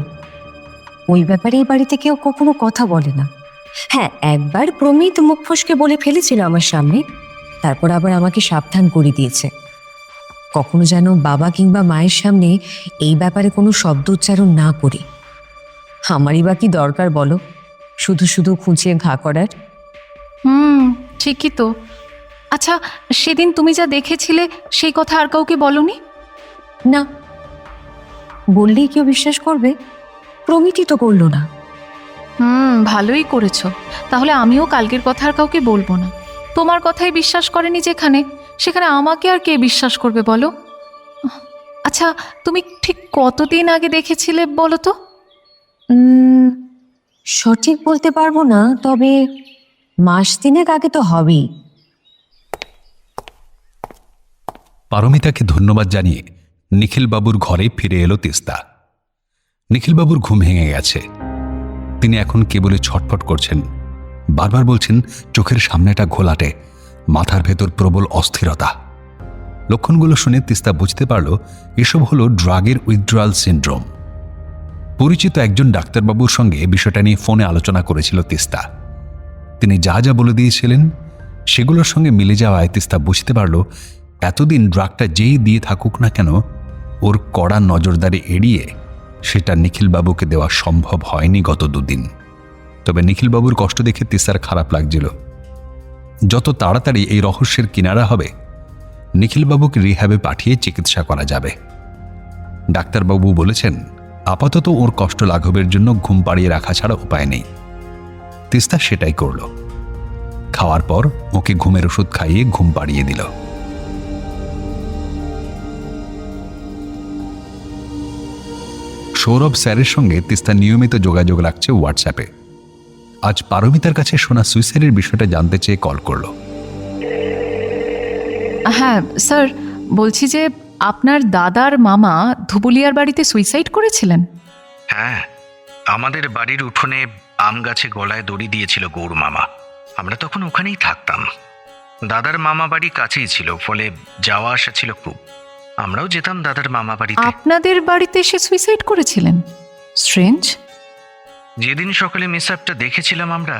ওই ব্যাপারে এই বাড়িতে কেউ কখনো কথা বলে না। হ্যাঁ, একবার প্রমিত মুখ ফসকে বলে ফেলেছিল আমার সামনে, তারপর আবার আমাকে সাবধান করে দিয়েছে কখনো যেন বাবা কিংবা মায়ের সামনে এই ব্যাপারে কোনো শব্দ উচ্চারণ না করি। আমারই বা কি দরকার বলো শুধু শুধু খুঁচিয়ে ঘা করার। ঠিকই তো। আচ্ছা, সেদিন তুমি যা দেখেছিলে সেই কথা আর কাউকে বলনি? না, বললেই কেউ বিশ্বাস করবে? প্রমিতই তো করলো না। ভালোই করেছো। তাহলে আমিও কালকের কথা আর কাউকে বলবো না। তোমার কথাই বিশ্বাস করেনি যেখানে, সেখানে আমাকে আর কে বিশ্বাস করবে বলো? আচ্ছা, তুমি ঠিক কতদিন আগে দেখেছিলে বলো তো? সঠিক বলতে পারবো না, তবে মাস 3 আগে তো হবেই। পারমিতাকে ধন্যবাদ জানিয়ে নিখিলবাবুর ঘরে ফিরে এলো তিস্তা। নিখিলবাবুর ঘুম ভেঙে গেছে। তিনি এখন কেবলে ছটফট করছেন। বারবার বলছেন চোখের সামনেটা ঘোলাটে, মাথার ভেতর প্রবল অস্থিরতা। লক্ষণগুলো শুনে তিস্তা বুঝতে পারল এসব হলো ড্রাগের উইথড্রয়াল সিন্ড্রোম। পরিচিত একজন ডাক্তারবাবুর সঙ্গে বিষয়টা নিয়ে ফোনে আলোচনা করেছিল তিস্তা। তিনি যা যা বলে দিয়েছিলেন সেগুলোর সঙ্গে মিলে যাওয়ায় তিস্তা বুঝতে পারল এতদিন ড্রাগটা যেই দিয়ে থাকুক না কেন, ওর কড়া নজরদারি এড়িয়ে সেটা নিখিলবাবুকে দেওয়া সম্ভব হয়নি গত দুদিন। তবে নিখিলবাবুর কষ্ট দেখে তিস্তার খারাপ লাগছিল। যত তাড়াতাড়ি এই রহস্যের কিনারা হবে, নিখিলবাবুকে রিহ্যাবে পাঠিয়ে চিকিৎসা করা যাবে। ডাক্তারবাবু বলেছেন আপাতত ওর কষ্ট লাঘবের জন্য ঘুম পাড়িয়ে রাখা ছাড়া উপায় নেই। তিস্তা সেটাই করল। খাওয়ার পর ওকে ঘুমের ওষুধ খাইয়ে ঘুম পাড়িয়ে দিল। সৌরভ স্যারের সঙ্গে তিস্তা নিয়মিত যোগাযোগ রাখছে হোয়াটসঅ্যাপে। আজ পারমিতার কাছে শোনা সুইসাইডের বিষয়টা জানতে চেয়ে কল করলো। হ্যাঁ স্যার, বলছি যে আপনার দাদার মামা ধুবুলিয়ার বাড়িতে সুইসাইড করেছিলেন। হ্যাঁ, আমাদের বাড়ির উঠোনে আম গাছে গলায় দড়ি দিয়েছিল গৌর মামা। আমরা তখন ওখানেই থাকতাম। দাদার মামা বাড়ি কাছেই ছিল, ফলে যাওয়া আসা ছিল খুব। আমরাও যেতাম দাদার মামা বাড়িতে। আপনাদের বাড়িতে এসে সুইসাইড করেছিলেন? স্ট্রেঞ্জ। যেদিন সকালে মিসআপটা দেখেছিলাম আমরা,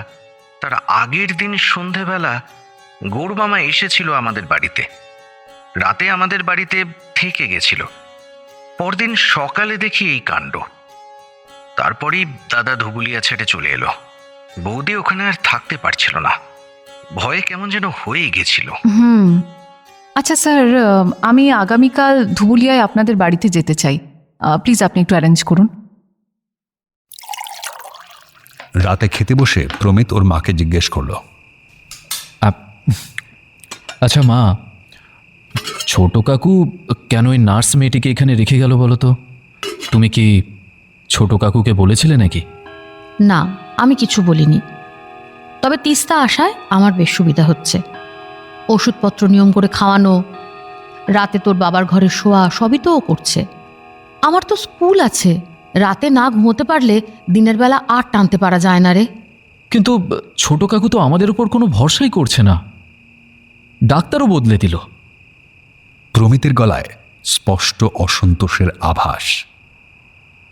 তার আগের দিন সন্ধেবেলা গৌর মামা এসেছিল আমাদের বাড়িতে। রাতে আমাদের বাড়িতে থেকে গেছিল। পরদিন সকালে দেখি এই কাণ্ড। তারপরই দাদা ধুবুলিয়া ছেড়ে চলে এলো। বৌদি ওখানে আর থাকতে পারছিল না, ভয়ে কেমন যেন হয়ে গেছিল। আচ্ছা স্যার, আমি আগামীকাল ধুবুলিয়ায় আপনাদের বাড়িতে যেতে চাই। প্লিজ আপনি একটু অ্যারেঞ্জ করুন। রাতে খেতে বসে প্রমিত ওর মাকে জিজ্ঞেস করল, আচ্ছা মা, ছোট কাকু কেন ওই নার্স মেয়েটিকে এখানে রেখে গেল বলো তো? তুমি কি ছোট কাকুকে বলেছিলে নাকি? না, আমি কিছু বলিনি। তবে তিস্তা আসায় আমার বেশ সুবিধা হচ্ছে। ওষুধপত্র নিয়ম করে খাওয়ানো, রাতে তোর বাবার ঘরে শোয়া, সবই তো ও করছে। আমার তো স্কুল আছে, রাতে না ঘুমোতে পারলে দিনের বেলা আর টানতে পারা যায় না রে। কিন্তু ছোট কাকু তো আমাদের উপর কোনো ভরসাই করছে না, ডাক্তারও বদলে দিল। প্রমিতের গলায় স্পষ্ট অসন্তোষের আভাস।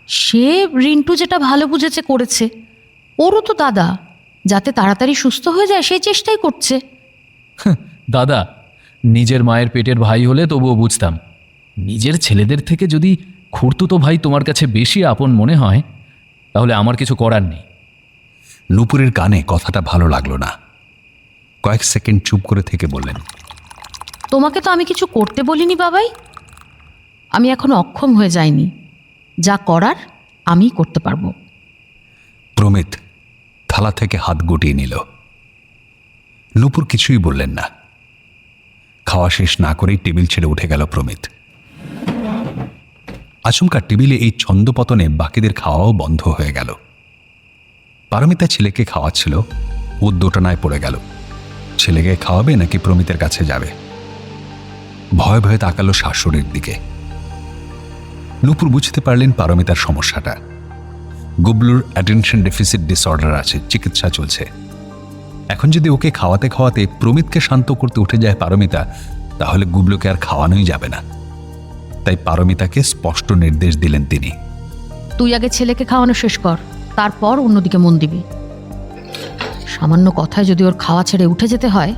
সে রিন্টু যেটা ভালো বুঝেছে করেছে। ওরও তো দাদা, যাতে তাড়াতাড়ি সুস্থ হয়ে যায় সেই চেষ্টাই করছে। দাদা নিজের মায়ের পেটের ভাই হলে তবুও বুঝতাম। নিজের ছেলেদের থেকে যদি খুড়তুতো ভাই তোমার কাছে বেশি আপন মনে হয়, তাহলে আমার কিছু করার নেই। নূপুরের কানে কথাটা ভালো লাগলো না। কয়েক সেকেন্ড চুপ করে থেকে বললেন, তোমাকে তো আমি কিছু করতে বলিনি বাবাই। আমি এখনো অক্ষম হয়ে যাইনি, যা করার আমিই করতে পারবো। প্রমিত থালা থেকে হাত গুটিয়ে নিল। নূপুর কিছুই বললেন না। খাওয়া শেষ না করেই টেবিল ছেড়ে উঠে গেল প্রমিত। আচমকা টেবিলে এই ছন্দপতনে বাকিদের খাওয়াও বন্ধ হয়ে গেল। পারমিতা ছেলেকে খাওয়াচ্ছিল, ও দোটানায় পড়ে গেল। ছেলেকে খাওয়াবে নাকি প্রমিতের কাছে যাবে? ভয়ে ভয়ে তাকালো শাশুড়ির দিকে। নূপুর বুঝতে পারলেন পারমিতার সমস্যাটা। গুবলুর অ্যাটেনশন ডেফিসিট ডিসঅর্ডার আছে, চিকিৎসা চলছে। এখন যদি ওকে খাওয়াতে খাওয়াতে প্রমিতকে শান্ত করতে উঠে যায় পারমিতা, তাহলে গুবলুকে আর খাওয়ানোই যাবে না। তাই পারমিতাকে স্পষ্ট নির্দেশ দিলেন তিনি, তুই আগে ছেলেকে খাওয়ানো শেষ কর, তারপর অন্যদিকে মন দিবি। সামান্য কথায় যদি ওর খাওয়া ছেড়ে উঠে যেতে হয়,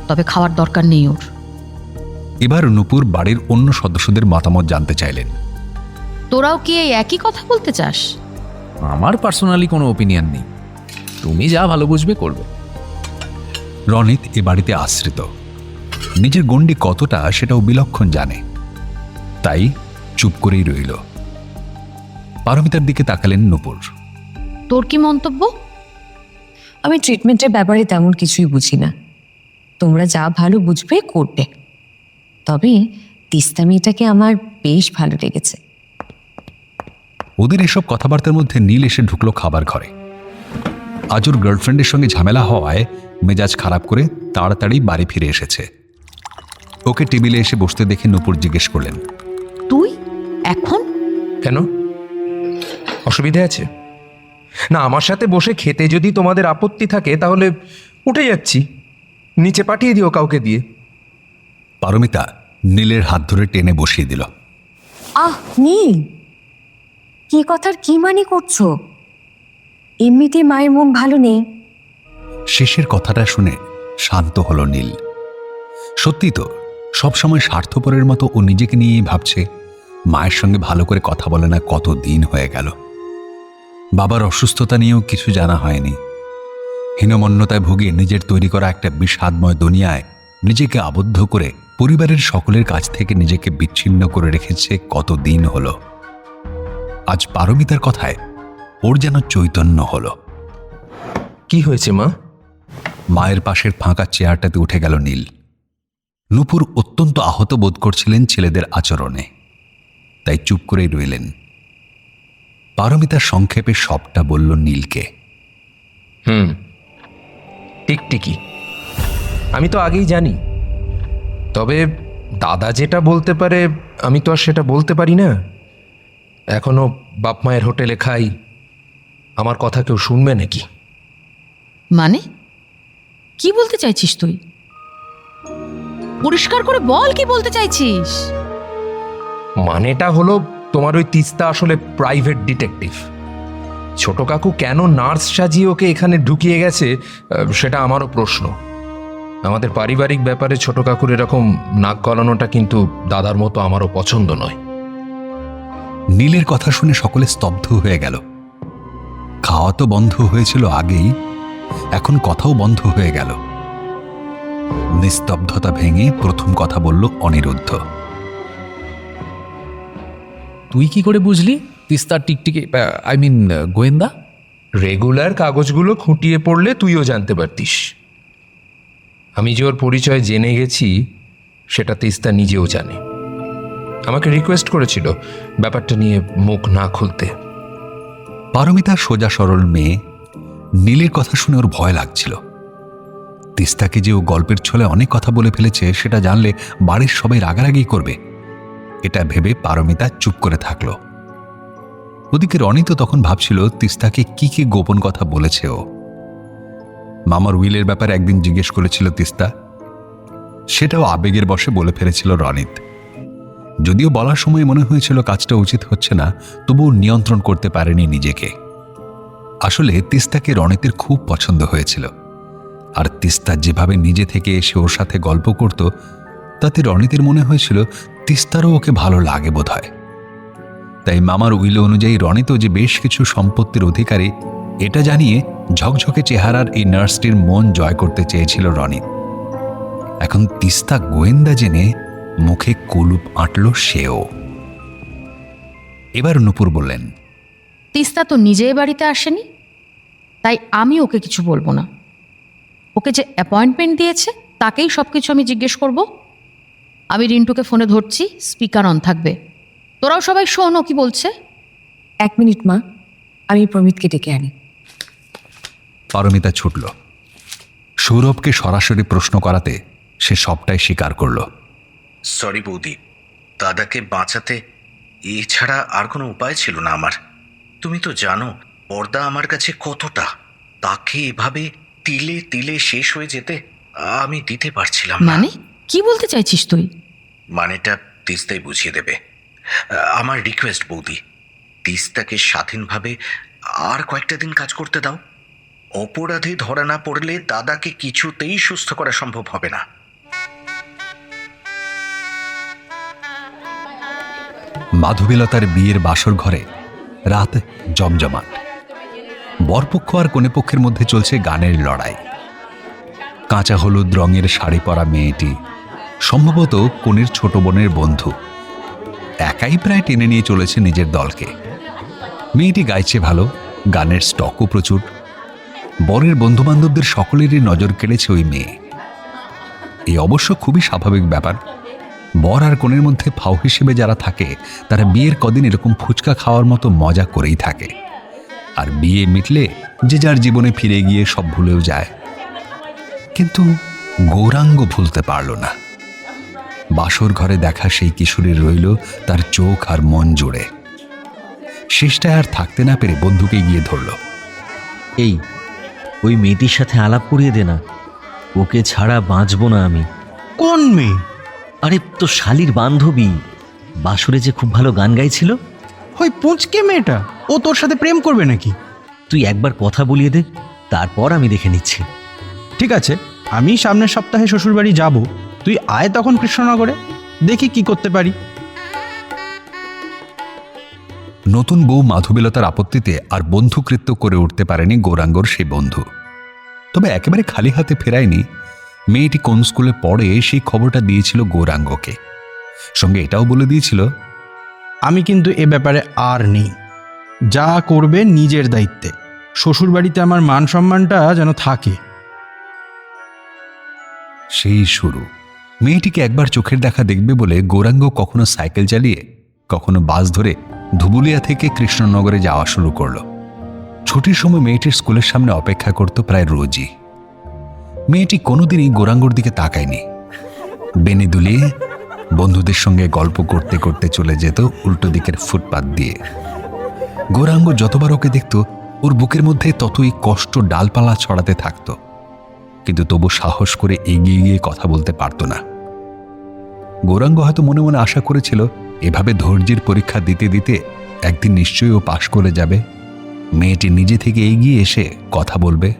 তবে খাওয়ার দরকার নেই ওর। এবার নূপুর বাড়ির অন্য সদস্যদের মতামত জানতে চাইলেন। তোরাও কি এই একই কথা বলতে চাস? আমার পার্সোনালি কোনো ওপিনিয়ন নেই, তুমি যা ভালো বুঝবে করবে। রনিত এ বাড়িতে আশ্রিত, নিজের গণ্ডি কতটা সেটাও বিলক্ষণ জানে, তাই চুপ করেই রইল। পারমিতার দিকে তাকালেন নূপুর। তোর কি মন্তব্য? আমি ট্রিটমেন্টের ব্যাপারে তেমন কিছুই বুঝি না, তোমরা যা ভালো বুঝবে করবে। তবে তিস্তা মেয়েটাকে আমার বেশ ভালো লেগেছে। ওদের এসব কথাবার্তার মধ্যে নীল এসে ঢুকলো খাবার ঘরে। আজ ওর গার্লফ্রেন্ডের সঙ্গে ঝামেলা হওয়ায় মেজাজ খারাপ করে তাড়াতাড়ি বাড়ি ফিরে এসেছে। ওকে টেবিলে এসে বসতে দেখে নূপুর জিজ্ঞেস করলেন, তুই এখন? কেন, অসুবিধা আছে? না, আমার সাথে বসে খেতে যদি তোমাদের আপত্তি থাকে তাহলে উঠে যাচ্ছি, নিচে পাঠিয়ে দিও কাউকে দিয়ে। পারমিতা নীলের হাত ধরে টেনে বসিয়ে দিল। আহ নীল, কি কথার কি মানে করছো? এমনিতে মায়ের মন ভালো নেই। শেষের কথাটা শুনে শান্ত হলো নীল। সত্যি তো, সবসময় স্বার্থপরের মতো ও নিজেকে নিয়েই ভাবছে। মায়ের সঙ্গে ভালো করে কথা বলে না কত দিন হয়ে গেল। বাবার অসুস্থতা নিয়েও কিছু জানা হয়নি। হীনমন্যতায় ভুগে নিজের তৈরি করা একটা বিষাদময় দুনিয়ায় নিজেকে আবদ্ধ করে পরিবারের সকলের কাছ থেকে নিজেকে বিচ্ছিন্ন করে রেখেছে কত দিন হলো। আজ পারমিতার কথায় ওর যেন চৈতন্য হলো। কি হয়েছে মা? মায়ের পাশের ফাঁকা চেয়ারটাতে উঠে গেল নীল। নূপুর অত্যন্ত আহত বোধ করছিলেন ছেলেদের আচরণে, তাই চুপ করেই রইলেন। পারমিতা সংক্ষেপে সবটা বলল নীলকে। টিকটিকি, আমি তো আগেই জানি, তবে দাদা যেটা বলতে পারে আমি তো আর সেটা বলতে পারি না। এখনো বাপ মায়ের হোটেলে খাই, আমার কথা কেউ শুনবে নাকি? মানে কি বলতে চাইছিস তুই? পরিষ্কার করে বল, কি বলতে চাইছিস? মানেটা হলো, তোমার ওই তিস্তা আসলে প্রাইভেট ডিটেকটিভ। ছোট কাকু কেন নার্স সাজিয়ে ওকে এখানে ঢুকিয়ে গেছে সেটা আমারও প্রশ্ন। আমাদের পারিবারিক ব্যাপারে ছোট কাকুর এরকম নাক গলানোটা কিন্তু দাদার মতো আমারও পছন্দ নয়। নীলের কথা শুনে সকলে স্তব্ধ হয়ে গেল। খাওয়া তো বন্ধ হয়েছিল আগেই, এখন কথাও বন্ধ হয়ে গেল। নিস্তব্ধতা ভেঙে প্রথম কথা বলল অনিরুদ্ধ। তুই কি করে বুঝলি তিস্তার টিকটিকি, আই মিন গোয়েন্দা? রেগুলার কাগজগুলো খুঁটিয়ে পড়লে তুইও জানতে পারতিস। আমি যে ওর পরিচয় জেনে গেছি সেটা তিস্তা নিজেও জানে। আমাকে রিকোয়েস্ট করেছিল ব্যাপারটা নিয়ে মুখ না খুলতে। পারমিতা সোজা সরল মেয়ে। নীলের কথা শুনে ওর ভয় লাগছিল। তিস্তাকে যে ও গল্পের ছলে অনেক কথা বলে ফেলেছে সেটা জানলে বাড়ির সবাই রাগারাগি করবে, এটা ভেবে পারমিতা চুপ করে থাকল। ওদিকে রনি তো তখন ভাবছিল তিস্তাকে কি কি গোপন কথা বলেছে ও। মামার উইলের ব্যাপারে একদিন জিজ্ঞেস করেছিল তিস্তা, সেটাও আবেগের বশে বলে ফেলেছিল রনিত। যদিও বলার সময় মনে হয়েছিল কাজটা উচিত হচ্ছে না, তবুও নিয়ন্ত্রণ করতে পারেনি নিজেকে। আসলে তিস্তাকে রনিতের খুব পছন্দ হয়েছিল, আর তিস্তা যেভাবে নিজে থেকে এসে ওর সাথে গল্প করত তাতে রনিতের মনে হয়েছিল তিস্তারও ওকে ভালো লাগে বোধহয়। তাই মামার উইল অনুযায়ী রনিতও যে বেশ কিছু সম্পত্তির অধিকারী এটা জানিয়ে ঝকঝকে চেহারার এই নার্সটির মন জয় করতে চেয়েছিল রনিত। এখন তিস্তা গোয়েন্দা জেনে মুখে কুলুপ আঁটল সেও। এবার নূপুর বললেন, তিস্তা তো নিজে এ বাড়িতে আসেনি, তাই আমি ওকে কিছু বলবো না। ওকে যে অ্যাপয়েন্টমেন্ট দিয়েছে তাকেই সব কিছু আমি জিজ্ঞেস করব। আমি রিন্টুকে ফোনে ধরছি, স্পিকার অন থাকবে। তোরাও সবাই শোন ও কি বলছে। 1 মিনিট মা, আমি প্রমিতকে ডেকে আনি। পারমিতা ছুটল। সৌরভকে সরাসরি প্রশ্ন করাতে সে সবটাই স্বীকার করল। সরি বৌদি, দাদাকে বাঁচাতে এছাড়া আর কোনো উপায় ছিল না আমার। তুমি তো জানো পর্দা আমার কাছে কতটা, তাকে এভাবে তিলে তিলে শেষ হয়ে যেতে আমি দিতে পারছিলাম না। মানে কি বলতে চাইছিস তুই? মানেটা তিস্তাই বুঝিয়ে দেবে। আমার রিকোয়েস্ট বৌদি, তিস্তাকে স্বাধীনভাবে আর কয়েকটা দিন কাজ করতে দাও। অপরাধী ধরা না পড়লে দাদাকে কিছুতেই সুস্থ করা সম্ভব হবে না। মাধবীলতার বিয়ের বাসর ঘরে রাত জমজমাট। বরপক্ষ আর কনেপক্ষের মধ্যে চলছে গানের লড়াই। কাঁচা হলুদ রঙের শাড়ি পরা মেয়েটি সম্ভবত কনের ছোট বোনের বন্ধু, একাই প্রায় টেনে নিয়ে চলেছে নিজের দলকে। মেয়েটি গাইছে ভালো, গানের স্টকও প্রচুর। বরের বন্ধুবান্ধবদের সকলেরই নজর কেড়েছে ওই মেয়ে। এই অবশ্য খুবই স্বাভাবিক ব্যাপার। বর আর কনের মধ্যে ফাও হিসেবে যারা থাকে তারা বিয়ের কদিন এরকম ফুচকা খাওয়ার মতো মজা করেই থাকে, আর বিয়ে মিটলে যে যার জীবনে ফিরে গিয়ে সব ভুলেও যায়। কিন্তু গৌরাঙ্গ ভুলতে পারল না। বাসর ঘরে দেখা সেই কিশোরী রইল তার চোখ আর মন জুড়ে। শেষটায় আর থাকতে না পেরে বন্ধুকে গিয়ে ধরল। এই ওই মেয়েটির সাথে আলাপ করিয়ে দে না, ওকে ছাড়া বাঁচবো না আমি। কোন মেয়ে? আরে তো শালির বান্ধবী বাসরে যে খুব ভালো গান গাইছিল। ওই পুঁচকে মেয়েটা, ও তোর সাথে প্রেম করবে নাকি? তুই একবার কথা বলিয়ে দে, তারপর আমি দেখে নিচ্ছি। ঠিক আছে, আমি সামনের সপ্তাহে শ্বশুরবাড়ি যাব, তুই আয় তখন কৃষ্ণনগরে, দেখি কি করতে পারি। নতুন বউ মাধবীলতার আপত্তিতে আর বন্ধুকৃত্য করে উঠতে পারেনি গৌরাঙ্গর সেই বন্ধু। তবে একেবারে খালি হাতে ফেরায়নি। মেয়েটি কোন স্কুলে পড়ে সেই খবরটা দিয়েছিল গৌরাঙ্গকে, সঙ্গে এটাও বলে দিয়েছিল, আমি কিন্তু এ ব্যাপারে আর নেই, যা করবে নিজের দায়িত্বে, শ্বশুরবাড়িতে আমার মান সম্মানটা যেন থাকে। সেই শুরু। মেয়েটিকে একবার চোখের দেখা দেখবে বলে গৌরাঙ্গ কখনো সাইকেল চালিয়ে কখনো বাস ধরে ধুবুলিয়া থেকে কৃষ্ণনগরে যাওয়া শুরু করলো। ছুটির সময় মেয়েটির স্কুলের সামনে অপেক্ষা করত প্রায় রোজই। মেয়েটি কোনোদিনই গৌরাঙ্গর দিকে তাকায়নি। বেনি দুলিয়ে বন্ধুদের সঙ্গে গল্প করতে করতে চলে যেত উল্টো দিকের ফুটপাত দিয়ে। গৌরাঙ্গ যতবার ওকে দেখত ওর বুকের মধ্যে ততই কষ্ট ডালপালা ছড়াতে থাকত, কিন্তু তবু সাহস করে এগিয়ে গিয়ে কথা বলতে পারত না। গৌরাঙ্গ হয়তো মনে মনে আশা করেছিল এভাবে ধৈর্যের পরীক্ষা দিতে দিতে একদিন নিশ্চয়ই ও পাশ করে যাবে, মেয়েটি নিজে থেকে এগিয়ে এসে কথা বলবে।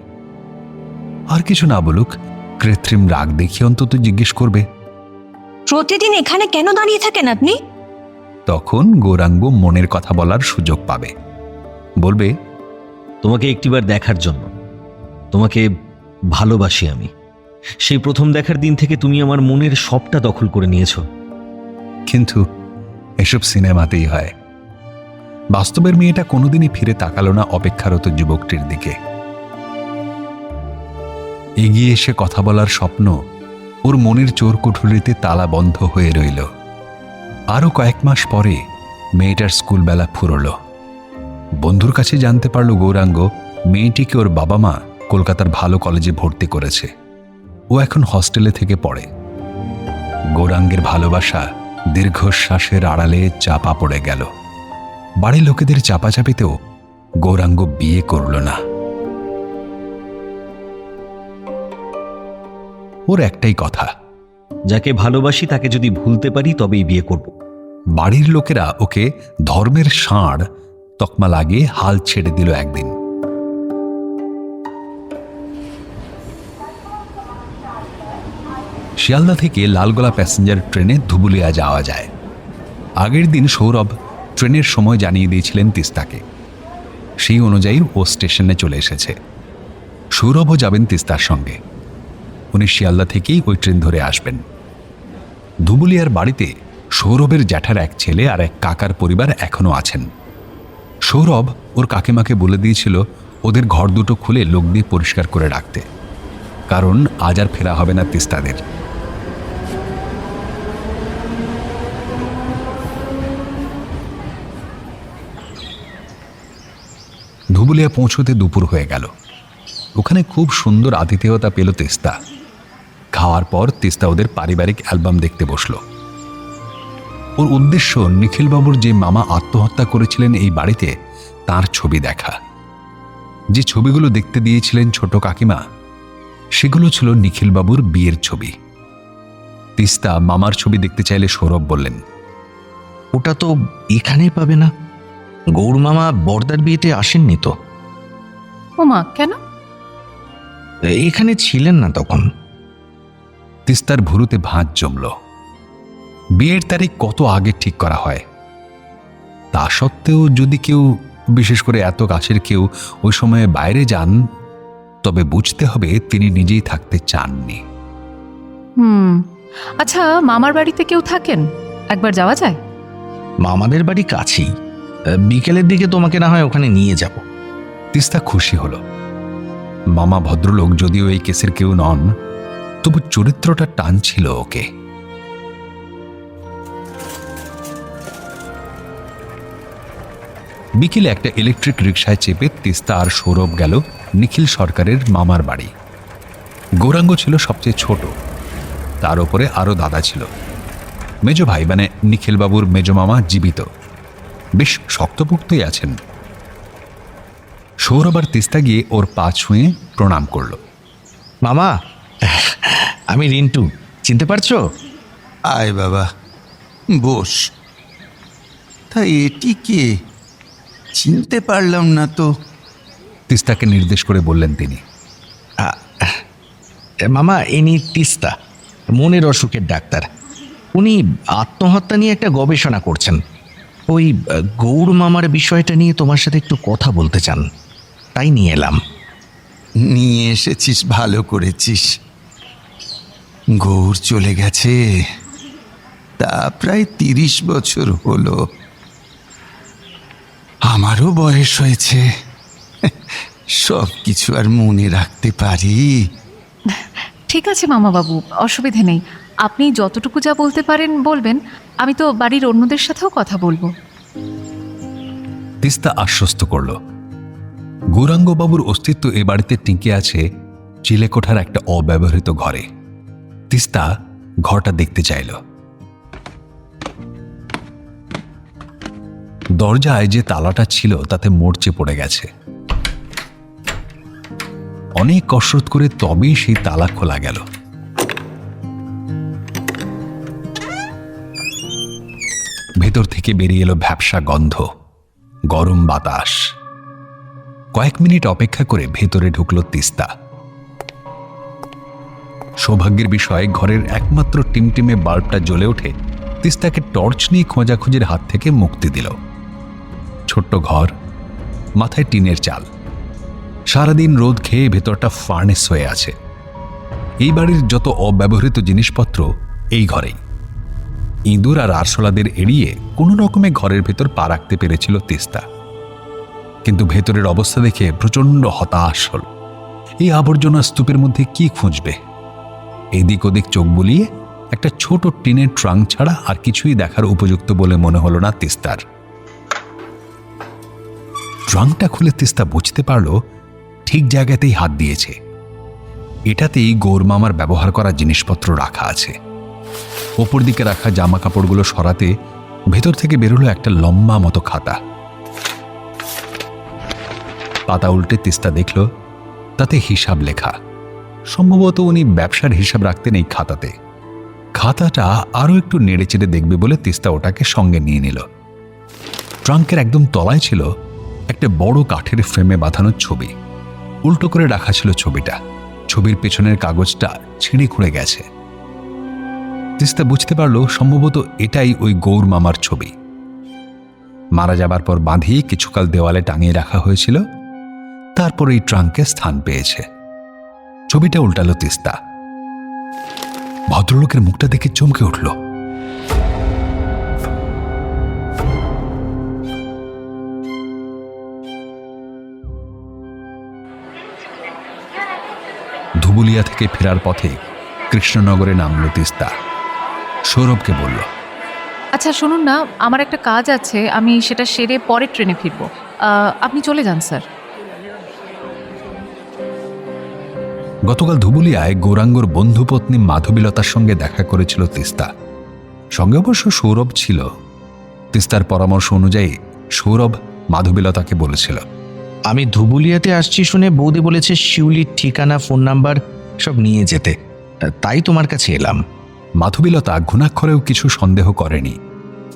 আর কিছু না বলুক, কৃত্রিম রাগ দেখিয়ে অন্তত জিজ্ঞেস করবে, প্রতিদিন এখানে কেন দাঁড়িয়ে থাকেন আপনি? তখন গৌরাঙ্গ মনের কথা বলার সুযোগ পাবে। বলবে, তোমাকে একটিবার দেখার জন্য। তোমাকে ভালোবাসি আমি। সেই প্রথম দেখার দিন থেকে তুমি আমার মনের সবটা দখল করে নিয়েছ। কিন্তু এসব সিনেমাতেই হয়। বাস্তবের মেয়েটা কোনোদিনই ফিরে তাকালো না অপেক্ষারত যুবকটির দিকে। এগিয়ে এসে কথা বলার স্বপ্ন ওর মনের চোর কুঠুরিতে তালা বন্ধ হয়ে রইল। আরও কয়েক মাস পরে মেয়েটার স্কুলবেলা ফুরল। বন্ধুর কাছে জানতে পারল গৌরাঙ্গ মেয়েটিকে ওর বাবা মা কলকাতার ভালো কলেজে ভর্তি করেছে। ও এখন হস্টেলে থেকে পড়ে। গৌরাঙ্গের ভালোবাসা দীর্ঘশ্বাসের আড়ালে চাপা পড়ে গেল। বাড়ির লোকেদের চাপাচাপিতেও গৌরাঙ্গ বিয়ে করল না। ওর একটাই কথা, যাকে ভালোবাসি তাকে যদি ভুলতে পারি তবেই বিয়ে করব। বাড়ির লোকেরা ওকে ধর্মের ষাঁড় তকমা লাগিয়ে হাল ছেড়ে দিল একদিন। শিয়ালদা থেকে লালগোলা প্যাসেঞ্জার ট্রেনে ধুবুলিয়া যাওয়া যায়। আগের দিন সৌরভ ট্রেনের সময় জানিয়ে দিয়েছিলেন তিস্তাকে। সেই অনুযায়ী ও স্টেশনে চলে এসেছে। সৌরভও যাবেন তিস্তার সঙ্গে। উনি শিয়ালদা থেকেই ওই ট্রেন ধরে আসবেন। ধুবুলিয়ার বাড়িতে সৌরভের জ্যাঠার এক ছেলে আর এক কাকার পরিবার এখনও আছেন। সৌরভ ওর কাকিমাকে বলে দিয়েছিল ওদের ঘর দুটো খুলে লোক দিয়ে পরিষ্কার করে রাখতে, কারণ আজ আর ফেরা হবে না তিস্তাদের। ধুবুলিয়া পৌঁছতে দুপুর হয়ে গেল। ওখানে খুব সুন্দর আতিথেয়তা পেল তিস্তা। খাওয়ার পর তিস্তা ওদের পারিবারিক অ্যালবাম দেখতে বসল। ওর উদ্দেশ্য নিখিলবাবুর যে মামা আত্মহত্যা করেছিলেন এই বাড়িতে তার ছবি দেখা। যে ছবিগুলো দেখতে দিয়েছিলেন ছোট কাকিমা, সেগুলো ছিল নিখিলবাবুর বিয়ের ছবি। তিস্তা মামার ছবি দেখতে চাইলে সৌরভ বললেন, ওটা তো এখানে পাবে না, গৌর মামা বর্দার বিয়েতে আসেননি তো। ও মা, কেন? এখানে ছিলেন না তখন। তিস্তার ভুরুতে ভাঁজ জমল। বিয়ের তারিখ কত আগে ঠিক করা হয়। তা সত্ত্বেও যদি কেউ, বিশেষ করে এত কাছের কেউ, ওই সময়ে বাইরে যান, তবে বুঝতে হবে তিনি নিজেই থাকতে চাননি। আচ্ছা, মামার বাড়িতে কেউ থাকেন? একবার যাওয়া যায়? মামাদের বাড়ি কাছেই, বিকেলের দিকে তোমাকে না হয় ওখানে নিয়ে যাব। তিস্তা খুশি হল। মামা ভদ্রলোক যদিও এই কেসের কেউ নন, তবু চরিত্রটা টানছিল ওকে। বিকেলে একটা ইলেকট্রিক রিকশায় চেপে তিস্তা আর সৌরভ গেল নিখিল সরকারের মামার বাড়ি। গৌরাঙ্গ ছিল সবচেয়ে ছোট, তার উপরে আরও দাদা ছিল। মেজ ভাই মানে নিখিলবাবুর মেজ মামা জীবিত, বেশ শক্তপোক্তই আছেন। সৌরভ আর তিস্তা গিয়ে ওর পা ছুঁয়ে প্রণাম করল। মামা, আমি রিন্টু, চিনতে পারছো? আয় বাবা, বস। তা এটি কে? চিনতে পারলাম না তো। তিস্তাকে নির্দেশ করে বললেন তিনি। মামা, ইনি তিস্তা, মনের অসুখের ডাক্তার। উনি আত্মহত্যা নিয়ে একটা গবেষণা করছেন। ওই গৌর মামার বিষয়টা নিয়ে তোমার সাথে একটু কথা বলতে চান, তাই নিয়ে এলাম। নিয়ে এসেছিস, ভালো করেছিস। গৌর চলে গেছে, তা প্রায় 30 বছর হলো। আমারও বয়স হয়েছে, সব কিছু আর মনে রাখতে পারি? ঠিক আছে মামাবাবু, অসুবিধে নেই। আপনি যতটুকু যা বলতে পারেন বলবেন। আমি তো বাড়ির অন্যদের সাথেও কথা বলবো। তিস্তা আশ্বস্ত করল। গৌরাঙ্গবাবুর অস্তিত্ব এ বাড়িতে টিকে আছে চিলেকোঠার একটা অব্যবহৃত ঘরে। তিস্তা ঘরটা দেখতে চাইল। দরজায় যে তালাটা ছিল তাতে মরচে পড়ে গেছে। অনেক কসরত করে তবেই সেই তালা খোলা গেল। ভেতর থেকে বেরিয়ে এলো ভ্যাপসা গন্ধ, গরম বাতাস। কয়েক মিনিট অপেক্ষা করে ভেতরে ঢুকল তিস্তা। সৌভাগ্যের বিষয় ঘরের একমাত্র টিমটিমে বাল্বটা জ্বলে ওঠে তিস্তাকে টর্চ নিয়ে খোঁজাখুঁজির হাত থেকে মুক্তি দিল। ছোট্ট ঘর, মাথায় টিনের চাল, সারাদিন রোদ খেয়ে ভেতরটা ফার্নেস হয়ে আছে। এই বাড়ির যত অব্যবহৃত জিনিসপত্র এই ঘরেই। ইঁদুর আর আরশোলাদের এড়িয়ে কোনো রকমে ঘরের ভেতর পা রাখতে পেরেছিল তিস্তা, কিন্তু ভেতরের অবস্থা দেখে প্রচণ্ড হতাশ হল। এই আবর্জনা স্তূপের মধ্যে কি খুঁজবে? এদিক ওদিক চোখ বুলিয়ে একটা ছোট টিনের ট্রাঙ্ক ছাড়া আর কিছুই দেখার উপযুক্ত বলে মনে হলো না তিস্তার। ট্রাঙ্কটা খুলে তিস্তা বুঝতে পারল ঠিক জায়গাতেই হাত দিয়েছে। এটাতেই গৌর মামার ব্যবহার করা জিনিসপত্র রাখা আছে। ওপর দিকে রাখা জামা কাপড়গুলো সরাতে ভেতর থেকে বেরোলো একটা লম্বা মতো খাতা। পাতা উল্টে তিস্তা দেখল তাতে হিসাব লেখা। সম্ভবত উনি ব্যবসার হিসাব রাখতেন এই খাতাতে। খাতাটা আরও একটু নেড়েচেড়ে দেখবে বলে তিস্তা ওটাকে সঙ্গে নিয়ে নিল। ট্রাঙ্কের একদম তলায় ছিল একটা বড় কাঠের ফ্রেমে বাঁধানো ছবি। উল্টো করে রাখা ছিল ছবিটা। ছবির পেছনের কাগজটা ছিঁড়ে খুঁড়ে গেছে। তিস্তা বুঝতে পারল সম্ভবত এটাই ওই গৌর মামার ছবি। মারা যাবার পর বাঁধিয়ে কিছুকাল দেওয়ালে টাঙিয়ে রাখা হয়েছিল, তারপর এই ট্রাঙ্কে স্থান পেয়েছে। ছবিটা উল্টালো তিস্তা। ভদ্রলোকের মুখটা দেখে চমকে উঠল। ধুবুলিয়া থেকে ফেরার পথে কৃষ্ণনগরে নামল তিস্তা। সৌরভকে বলল, আচ্ছা শুনুন না, আমার একটা কাজ আছে, আমি সেটা সেরে পরে ট্রেনে ফিরবো। আপনি চলে যান স্যার। গতকাল ধুবুলিয়ায় গৌরাঙ্গর বন্ধুপত্নী মাধবীলতার সঙ্গে দেখা করেছিল তিস্তা। সঙ্গে অবশ্য সৌরভ ছিল। তিস্তার পরামর্শ অনুযায়ী সৌরভ মাধবীলতাকে বলেছিল, আমি ধুবুলিয়াতে আসছি শুনে বৌদি বলেছে শিউলির ঠিকানা, ফোন নাম্বার সব নিয়ে যেতে, তাই তোমার কাছে এলাম। মাধবীলতা ঘুণাক্ষরেও কিছু সন্দেহ করেনি।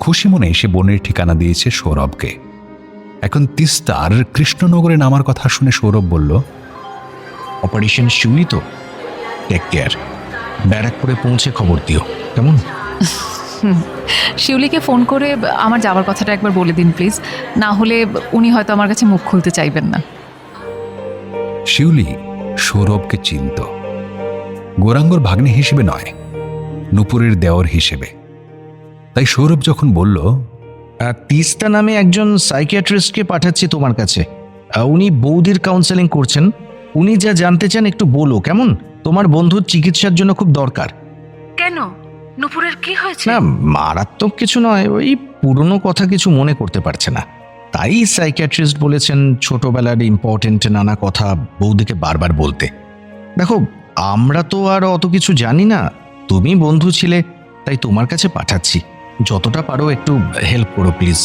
খুশি মনে সে বোনের ঠিকানা দিয়েছে সৌরভকে। এখন তিস্তার কৃষ্ণনগরে নামার কথা শুনে সৌরভ বলল, অপারেশন শিউলি তো, টেক কেয়ার। ব্যারাকপুরে পৌঁছে খবর দিও, কেমন? শিউলিকে ফোন করে আমার যাওয়ার কথাটা একবার বলে দিন প্লিজ, না হলে উনি হয়তো আমার কাছে মুখ খুলতে চাইবেন না। শিউলি সৌরভকে চিনত, গৌরাঙ্গর ভাগ্নে হিসেবে নয়, নুপুরের দেওর হিসেবে। তাই সৌরভ যখন বলল, তিস্তা নামে একজন সাইকিয়াট্রিস্টকে পাঠাচ্ছি তোমার কাছে, উনি বৌদির কাউন্সেলিং করছেন, উনি যা জানতে চান একটু বলো, কেমন? তোমার বন্ধুর চিকিৎসার জন্য খুব দরকার। কেন, নুপুরের কি হয়েছে? না, মারাত্মক কিছু নয়, ওই পুরনো কথা কিছু মনে করতে পারছে না, তাই সাইকিয়াট্রিস্ট বলেছেন ছোটবেলার ইম্পর্টেন্ট নানা কথা বৌদিকে বারবার বলতে। দেখো, আমরা তো আর অত কিছু জানি না, তুমি বন্ধু ছিলে, তাই তোমার কাছে পাঠাচ্ছি, যতটা পারো একটু হেল্প করো প্লিজ।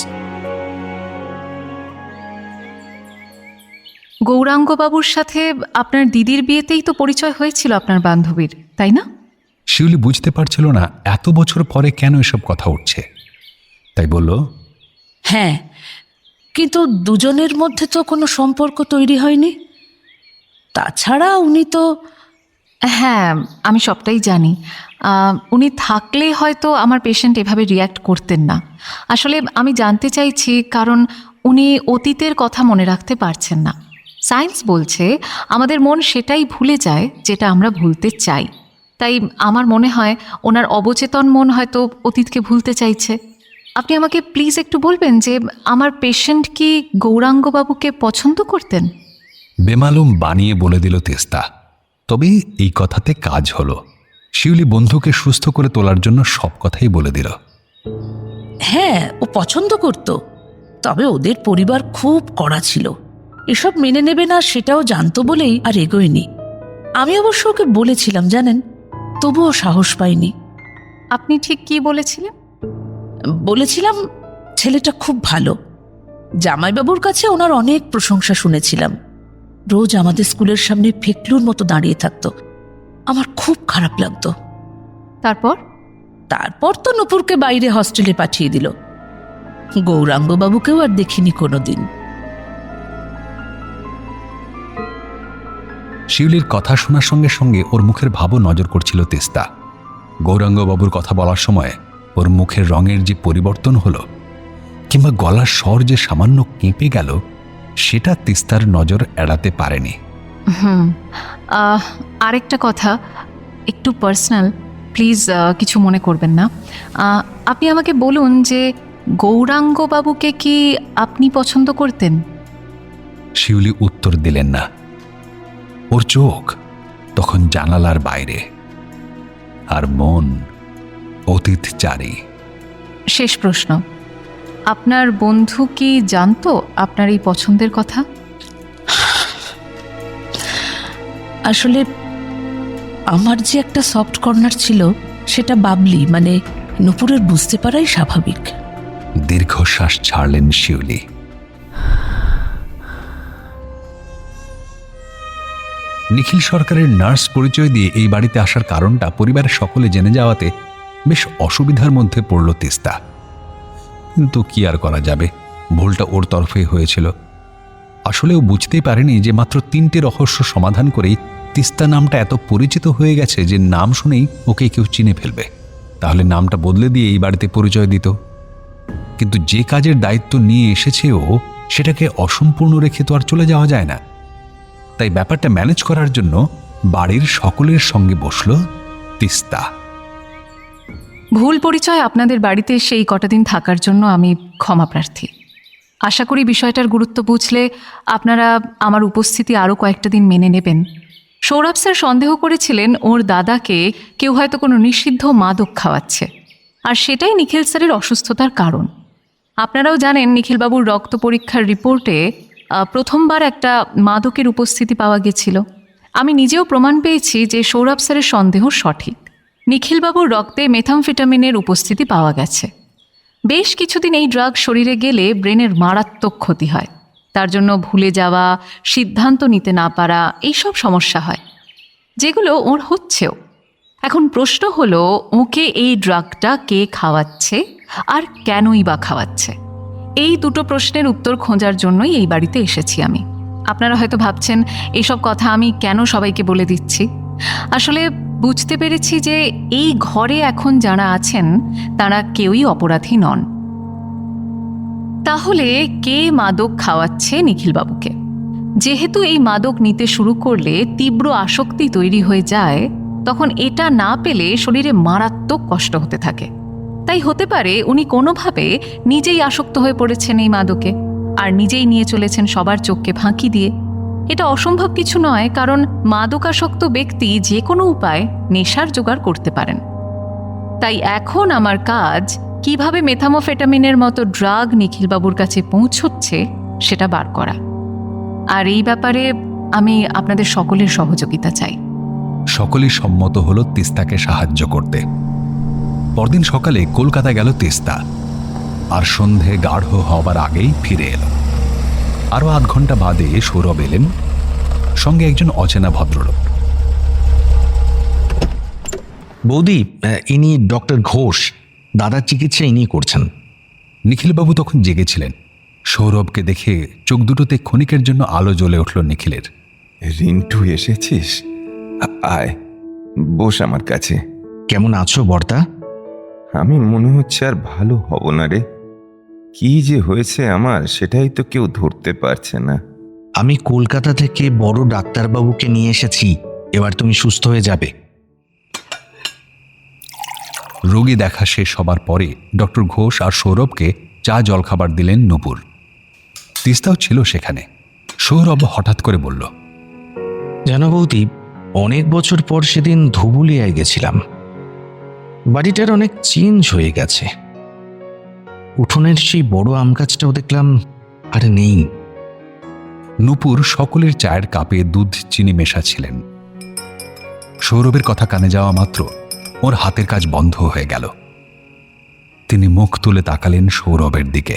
গৌরাঙ্গবাবুর সাথে আপনার দিদির বিয়েতেই তো পরিচয় হয়েছিল আপনার বান্ধবীর, তাই না? শিউলি বুঝতে পারছিল না এত বছর পরে কেন এসব কথা উঠছে, তাই বলল, হ্যাঁ, কিন্তু দুজনের মধ্যে তো কোনো সম্পর্ক তৈরি হয়নি। তাছাড়া উনি তো... হ্যাঁ, আমি সবটাই জানি। উনি থাকলে হয়তো আমার পেশেন্ট এভাবে রিয়্যাক্ট করতেন না। আসলে আমি জানতে চাইছি কারণ উনি অতীতের কথা মনে রাখতে পারছেন না। সায়েন্স বলছে আমাদের মন সেটাই ভুলে যায় যেটা আমরা ভুলতে চাই। তাই আমার মনে হয় ওনার অবচেতন মন হয়তো অতীতকে ভুলতে চাইছে। আপনি আমাকে প্লিজ একটু বলবেন যে আমার পেশেন্ট কি গৌরাঙ্গবাবুকে পছন্দ করতেন? বেমালুম বানিয়ে বলে দিল তেস্তা। তবে এই কথাতে কাজ হলো। শিউলি বন্ধুকে সুস্থ করে তোলার জন্য সব কথাই বলে দিল। হ্যাঁ, ও পছন্দ করত, তবে ওদের পরিবার খুব কড়া ছিল। এসব মেনে নেবে না সেটাও জানতো বলেই আর এগোয়নি। আমি অবশ্য ওকে বলেছিলাম জানেন, তবুও সাহস পাইনি। আপনি ঠিক কি বলেছিলেন? বলেছিলাম ছেলেটা খুব ভালো। জামাইবাবুর কাছে ওনার অনেক প্রশংসা শুনেছিলাম। রোজ আমাদের স্কুলের সামনে ফেকলুর মতো দাঁড়িয়ে থাকতো। আমার খুব খারাপ লাগতো। তারপর তো নূপুরকে বাইরে হস্টেলে পাঠিয়ে দিল। গৌরাঙ্গবাবুকেও আর দেখিনি কোনোদিন। শিউলির কথা শোনার সঙ্গে সঙ্গে ওর মুখের ভাবও নজর করছিল তেস্তা। গৌরাঙ্গবাবুর কথা বলার সময় ওর মুখের রঙের যে পরিবর্তন হলো কিংবা গলার স্বর যে সামান্য কেঁপে গেল, সেটা তিস্তার নজর এড়াতে পারেনি। আরেকটা কথা, একটু পার্সোনাল, প্লিজ কিছু মনে করবেন না। আপনি আমাকে বলুন যে গৌরাঙ্গবাবুকে কি আপনি পছন্দ করতেন? শিউলি উত্তর দিলেন না। ওর চোখ তখন জানালার বাইরে, আর মন অতীতচারী। শেষ প্রশ্ন, আপনার বন্ধু কি জানতো আপনার এই পছন্দের কথা? আসলে আমার যে একটা সফট কর্নার ছিল সেটা বাবলি মানে নূপুরের বুঝতে পারাই স্বাভাবিক। দীর্ঘশ্বাস ছাড়লেন শিউলি। নিখিল সরকারের নার্স পরিচয় দিয়ে এই বাড়িতে আসার কারণটা পরিবারের সকলে জেনে যাওয়াতে বেশ অসুবিধার মধ্যে পড়ল তিস্তা। কিন্তু কি আর করা যাবে, ভুলটা ওর তরফে হয়েছিল। আসলে ও বুঝতেই পারেনি যে মাত্র 3টে রহস্য সমাধান করেই তিস্তা নামটা এত পরিচিত হয়ে গেছে যে নাম শুনেই ওকে কেউ চিনে ফেলবে। তাহলে নামটা বদলে দিয়ে এই বাড়িতে পরিচয় দিত। কিন্তু যে কাজের দায়িত্ব নিয়ে এসেছে ও, সেটাকে অসম্পূর্ণ রেখে তো আর চলে যাওয়া যায় না। তাই ব্যাপারটা ম্যানেজ করার জন্য বাড়ির সকলের সঙ্গে বসল তিস্তা। ভুল পরিচয় আপনাদের বাড়িতে সেই কটা দিন থাকার জন্য আমি ক্ষমা প্রার্থী। আশা করি বিষয়টার গুরুত্ব বুঝলে আপনারা আমার উপস্থিতি আরও কয়েকটা দিন মেনে নেবেন। সৌরভ স্যার সন্দেহ করেছিলেন ওর দাদাকে কেউ হয়তো কোনো নিষিদ্ধ মাদক খাওয়াচ্ছে, আর সেটাই নিখিল স্যারের অসুস্থতার কারণ। আপনারাও জানেন নিখিলবাবুর রক্ত পরীক্ষার রিপোর্টে প্রথমবার একটা মাদকের উপস্থিতি পাওয়া গেছিল। আমি নিজেও প্রমাণ পেয়েছি যে সৌরভ স্যারের সন্দেহ সঠিক। নিখিলবাবুর রক্তে মেথামফেটামিনের উপস্থিতি পাওয়া গেছে। বেশ কিছুদিন এই ড্রাগ শরীরে গেলে ব্রেনের মারাত্মক ক্ষতি হয়। তার জন্য ভুলে যাওয়া, সিদ্ধান্ত নিতে না পারা, এইসব সমস্যা হয়, যেগুলো ওর হচ্ছেও। এখন প্রশ্ন হলো, ওকে এই ড্রাগটা কে খাওয়াচ্ছে আর কেনই বা খাওয়াচ্ছে? এই দুটো প্রশ্নের উত্তর খোঁজার জন্যই এই বাড়িতে এসেছি আমি। আপনারা হয়তো ভাবছেন এইসব কথা আমি কেন সবাইকে বলে দিচ্ছি। আসলে বুঝতে পেরেছি যে এই ঘরে এখন যারা আছেন তারা কেউই অপরাধী নন। তাহলে কে মাদক খাওয়াচ্ছে নিখিলবাবুকে? যেহেতু এই মাদক নিতে শুরু করলে তীব্র আসক্তি তৈরি হয়ে যায়, তখন এটা না পেলে শরীরে মারাত্মক কষ্ট হতে থাকে। তাই হতে পারে উনি কোনোভাবে নিজেই আসক্ত হয়ে পড়েছেন এই মাদকে, আর নিজেই নিয়ে চলেছেন সবার চোখকে ফাঁকি দিয়ে। এটা অসম্ভব কিছু নয়, কারণ মাদকাসক্ত ব্যক্তি যে কোনো উপায়ে নেশার জোগাড় করতে পারেন। তাই এখন আমার কাজ কিভাবে মেথামফেটামিনের মতো ড্রাগ নিখিলবাবুর কাছে পৌঁছচ্ছে সেটা বার করা। আর এই ব্যাপারে আমি আপনাদের সকলের সহযোগিতা চাই। সকলেই সম্মত হলো তিস্তাকে সাহায্য করতে। পরদিন সকালে কলকাতা গেল তিস্তা, আর সন্ধে গাঢ় হবার আগেই ফিরে এলো। আরও আধ ঘন্টা বাদে সৌরভ এলেন, সঙ্গে একজন অচেনা ভদ্রলোক। বৌদি, ইনি ডক্টর ঘোষ, দাদার চিকিৎসা ইনি করছেন। নিখিলবাবু তখন জেগেছিলেন। সৌরভকে দেখে চোখ দুটোতে ক্ষণিকের জন্য আলো জ্বলে উঠল নিখিলের। রিন্টু এসেছিস? আয়, বস আমার কাছে। কেমন আছো বর্দা? আমি মনে হচ্ছে আর ভালো হব না রে। কি যে হয়েছে আমার, সেটাই তো কেউ ধরতে পারছে না। আমি কলকাতা থেকে বড় ডাক্তারবাবুকে নিয়ে এসেছি, এবার তুমি সুস্থ হয়ে যাবে। রোগী দেখা শেষ হবার পরে ডক্টর ঘোষ আর সৌরভকে চা জলখাবার দিলেন নূপুর। তিস্তাও ছিল সেখানে। সৌরভ হঠাৎ করে বলল, জানো বৌদি, অনেক বছর পর সেদিন ধুবুলিয়ায় গেছিলাম। বাড়িটার অনেক চেঞ্জ হয়ে গেছে। উঠোনের সেই বড় আম গাছটাও দেখলাম আর নেই। নূপুর সকলের চায়ের কাপে দুধ চিনি মেশাচ্ছিলেন। সৌরভের কথা কানে যাওয়া মাত্র ওর হাতের কাজ বন্ধ হয়ে গেল। তিনি মুখ তুলে তাকালেন সৌরভের দিকে।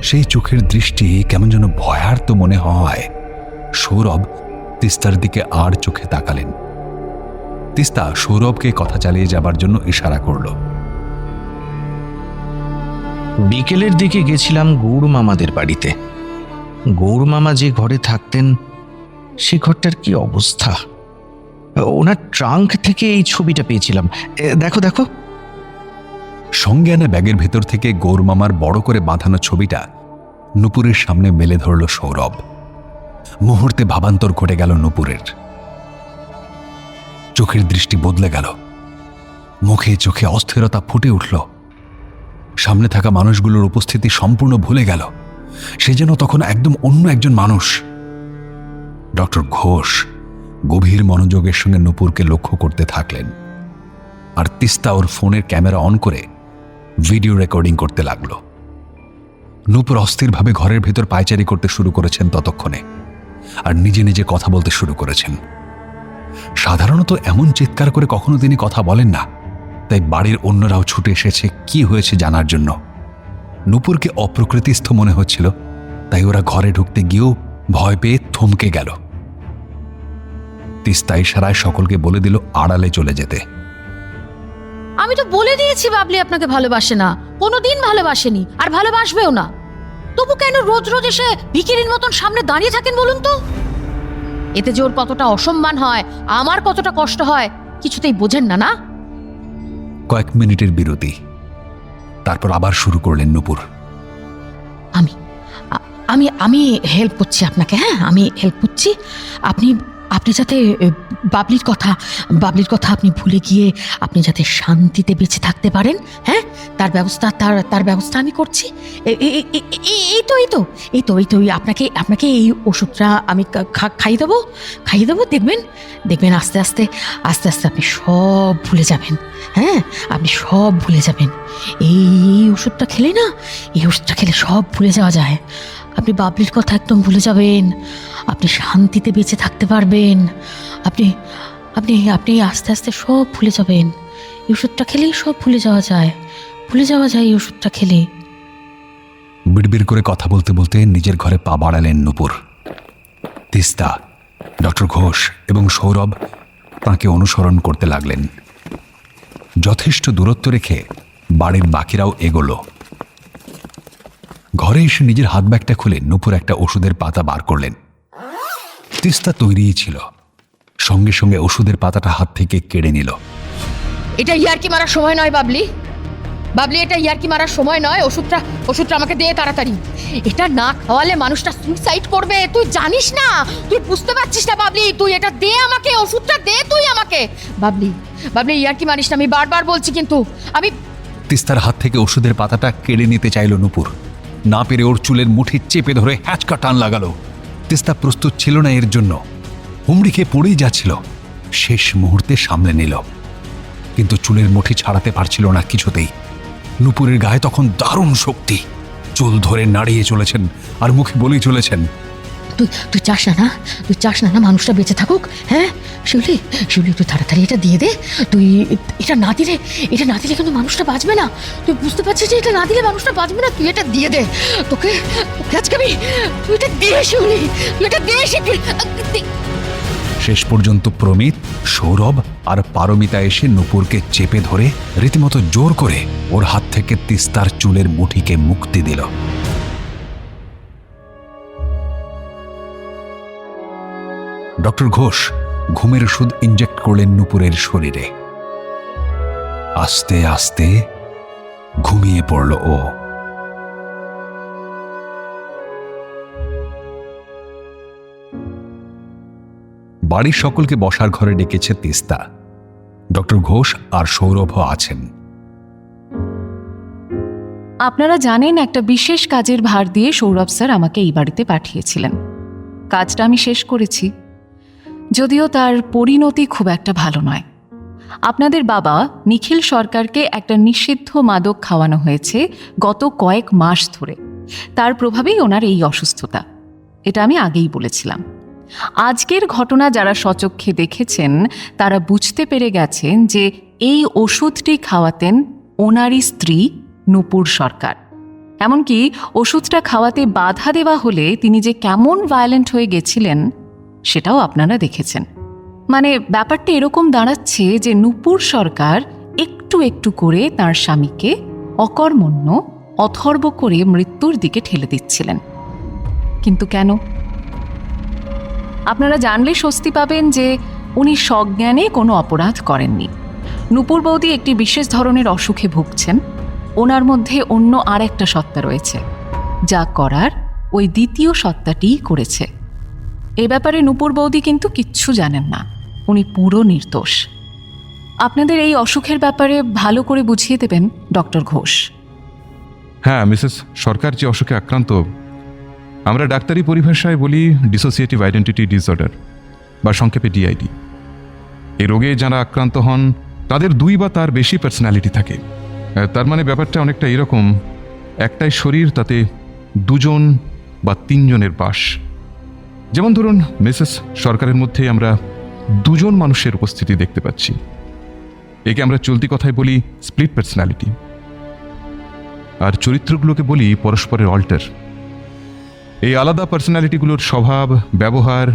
সেই চোখের দৃষ্টি কেমন যেন ভয়ার্ত মনে হয়। সৌরভ তিস্তার দিকে আর চোখে তাকালেন। তিস্তা সৌরভকে কথা চালিয়ে যাবার জন্য ইশারা করল। বিকেলের দিকে গেছিলাম গৌর মামাদের বাড়িতে। গৌর মামা যে ঘরে থাকতেন সে ঘরটার কি অবস্থা! ওনার ট্রাঙ্ক থেকে এই ছবিটা পেয়েছিলাম। দেখো দেখো। সঙ্গে আনা ব্যাগের ভেতর থেকে গৌরমামার বড় করে বাঁধানো ছবিটা নূপুরের সামনে মেলে ধরল সৌরভ। মুহূর্তে ভাবান্তর ঘটে গেল নূপুরের। চোখের দৃষ্টি বদলে গেল। মুখে চোখে অস্থিরতা ফুটে উঠল। সামনে থাকা মানুষগুলোর উপস্থিতি সম্পূর্ণ ভুলে গেল। সে যেন তখন একদম অন্য একজন মানুষ। ডক্টর ঘোষ গভীর মনোযোগের সঙ্গে নূপুরকে লক্ষ্য করতে থাকলেন, আর তিস্তা ওর ফোনের ক্যামেরা অন করে ভিডিও রেকর্ডিং করতে লাগল। নূপুর অস্থিরভাবে ঘরের ভেতর পায়চারি করতে শুরু করেছেন ততক্ষণে, আর নিজে নিজে কথা বলতে শুরু করেছেন। সাধারণত এমন চিৎকার করে কখনো তিনি কথা বলেন না, তাই বাড়ির অন্যরাও ছুটে এসেছে কি হয়েছে জানার জন্য। নূপুরকে অপ্রকৃতিস্থ মনে হচ্ছিল, তাই ওরা ঘরে ঢুকতে গিয়েও ভয় পেয়ে থমকে গেল। তিস্তা ইশারায় সকলকে বলে দিল আড়ালে চলে যেতে। আমি তো বলে দিয়েছি বাবলি আপনাকে ভালোবাসে না, কোনোদিন ভালোবাসেনি, আর ভালোবাসবেও না। তবু কেন রোজ রোজ এসে ভিখিরির মতন সামনে দাঁড়িয়ে থাকেন বলুন তো? এতে যে ওর কতটা অসম্মান হয়, আমার কতটা কষ্ট হয়, কিছুতেই বোঝেন না। না, কয়েক মিনিটের বিরতি, তারপর আবার শুরু করলেন নূপুর। আমি আমি হেল্প করছি আপনাকে। হ্যাঁ, আমি হেল্প করছি। আপনি আপনি যাতে বাবলির কথা আপনি ভুলে গিয়ে আপনি যাতে শান্তিতে বেঁচে থাকতে পারেন, হ্যাঁ, তার ব্যবস্থা আমি করছি। এই তো আপনাকে এই ওষুধটা আমি খাইয়ে দেবো। দেখবেন আস্তে আস্তে আপনি সব ভুলে যাবেন। হ্যাঁ, আপনি সব ভুলে যাবেন। এই ওষুধটা খেলে না, এই ওষুধটা খেলে সব ভুলে যাওয়া যায়। আপনি বাবলির কথা একদম ভুলে যাবেন। আপনি শান্তিতে বেঁচে থাকতে পারবেন। আপনি আপনি আপনি আস্তে আস্তে সব ভুলে যাবেন। এই ওষুধটা খেলেই সব ভুলে যাওয়া যায় এই ওষুধটা খেলে। বিড়বিড় করে কথা বলতে বলতে নিজের ঘরে পা বাড়ালেন নূপুর। তিস্তা, ডক্টর ঘোষ এবং সৌরভ তাঁকে অনুসরণ করতে লাগলেন। যথেষ্ট দূরত্ব রেখে বাড়ির বাকিরাও এগোলো। ঘরে এসে নিজের হাত ব্যাগটা খুলে নূপুর একটা ওষুধের পাতা বার করলেন। তিস্তা তৈরিই ছিল, সঙ্গে সঙ্গে ওষুধের পাতাটা হাত থেকে কেড়ে নিল। এটা ইয়ার্কি মারার সময় নয় বাবলি, এটা ইয়ার্কি মারার সময় নয়। ওষুধটা আমাকে দে তাড়াতাড়ি। এটা না খাওয়ালে মানুষটা সুইসাইড করবে। তুই জানিস না, তুই বুঝতে পারছিস না বাবলি। তুই এটা দে আমাকে, ওষুধটা দে তুই আমাকে। বাবলি ইয়ার্কি মারিস না, আমি বারবার বলছি। কিন্তু আমি তিস্তার হাত থেকে ওষুধের পাতাটা কেড়ে নিতে চাইল নূপুর। না পেরে ওর চুলের মুঠি চেপে ধরে হ্যাঁচকা টান লাগালো। তিস্তা প্রস্তুত ছিল না এর জন্য, হুমড়ি খেয়ে পড়েই যাচ্ছিল। শেষ মুহূর্তে সামলে নিল, কিন্তু চুলের মুঠি ছাড়াতে পারছিল না কিছুতেই। নূপুরের গায়ে তখন দারুণ শক্তি। চুল ধরে নাড়িয়ে চলেছেন আর মুখে বলেই চলেছেন, তুই চাস না মানুষটা বেঁচে থাকুক। হ্যাঁ শিউলি, তুই তাড়াতাড়ি এটা দিয়ে দে। তুই এটা না দিলে কিন্তু মানুষটা বাঁচবে না। তুই বুঝতে পারছিস যে এটা না দিলে মানুষটা বাঁচবে না। তুই এটা দিয়ে দে। তোকে আজকে তুই এটা দে শিউলি, তুই এটা দে। শেষ পর্যন্ত প্রমিত, সৌরভ আর পারমিতা এসে নূপুরকে চেপে ধরে রীতিমতো জোর করে ওর হাত থেকে তিস্তার চুলের মুঠিকে মুক্তি দিল। ডক্টর ঘোষ ঘুমের ওষুধ ইনজেক্ট করলেন নূপুরের শরীরে। আস্তে আস্তে ঘুমিয়ে পড়ল ও। বাড়ির সকলকে বসার ঘরে ডেকেছে তিস্তা। ডক্টর ঘোষ আর সৌরভও আছেন। আপনারা জানেন একটা বিশেষ কাজের ভার দিয়ে সৌরভ স্যার আমাকে এই বাড়িতে পাঠিয়েছিলেন। কাজটা আমি শেষ করেছি, যদিও তার পরিণতি খুব একটা ভালো নয়। আপনাদের বাবা নিখিল সরকারকে একটা নিষিদ্ধ মাদক খাওয়ানো হয়েছে গত কয়েক মাস ধরে। তার প্রভাবেই ওনার এই অসুস্থতা, এটা আমি আগেই বলেছিলাম। আজকের ঘটনা যারা স্বচক্ষে দেখেছেন তারা বুঝতে পেরে গেছেন যে এই ওষুধটি খাওয়াতেন ওনারই স্ত্রী নূপুর সরকার। এমনকি ওষুধটা খাওয়াতে বাধা দেওয়া হলে তিনি যে কেমন ভায়োলেন্ট হয়ে গেছিলেন সেটাও আপনারা দেখেছেন। মানে ব্যাপারটা এরকম দাঁড়াচ্ছে যে নূপুর সরকার একটু একটু করে তার স্বামীকে অকর্মণ্য অথর্ব করে মৃত্যুর দিকে ঠেলে দিচ্ছিলেন। কিন্তু কেন? আপনারা জানলে স্বস্তি পাবেন যে উনি সজ্ঞানে কোনো অপরাধ করেননি। নূপুর বৌদি একটি বিশেষ ধরনের অসুখে ভুগছেন। ওনার মধ্যে অন্য আর একটা সত্তা রয়েছে, যা করার ওই দ্বিতীয় সত্তাটিই করেছে। এ ব্যাপারে নূপুর বৌদি কিন্তু কিচ্ছু জানেন না, উনি পুরো নির্দোষ। আপনাদের এই অসুখের ব্যাপারে ভালো করে বুঝিয়ে দেবেন ডক্টর ঘোষ। হ্যাঁ মিসেস সরকার যে অসুখে আক্রান্ত, আমরা ডাক্তারি পরিভাষায় বলি ডিসোসিয়েটিভ আইডেন্টিটি ডিসঅর্ডার বা সংক্ষেপে ডিআইডি। এই রোগে যারা আক্রান্ত হন তাদের 2 বা তার বেশি পার্সোনালিটি থাকে। তার মানে ব্যাপারটা অনেকটা এরকম, একটাই শরীর, তাতে 2 জন বা 3 জনের বাস। যেমন ধরুন মিসেস সরকারের মধ্যে আমরা 2 জন মানুষের উপস্থিতি দেখতে পাচ্ছি। একে আমরা চলতি কথায় বলি স্প্লিট পার্সোনালিটি, আর চরিত্রগুলোকে বলি পরস্পরের অল্টার। এই আলাদা পার্সোনালিটিগুলোর স্বভাব, ব্যবহার,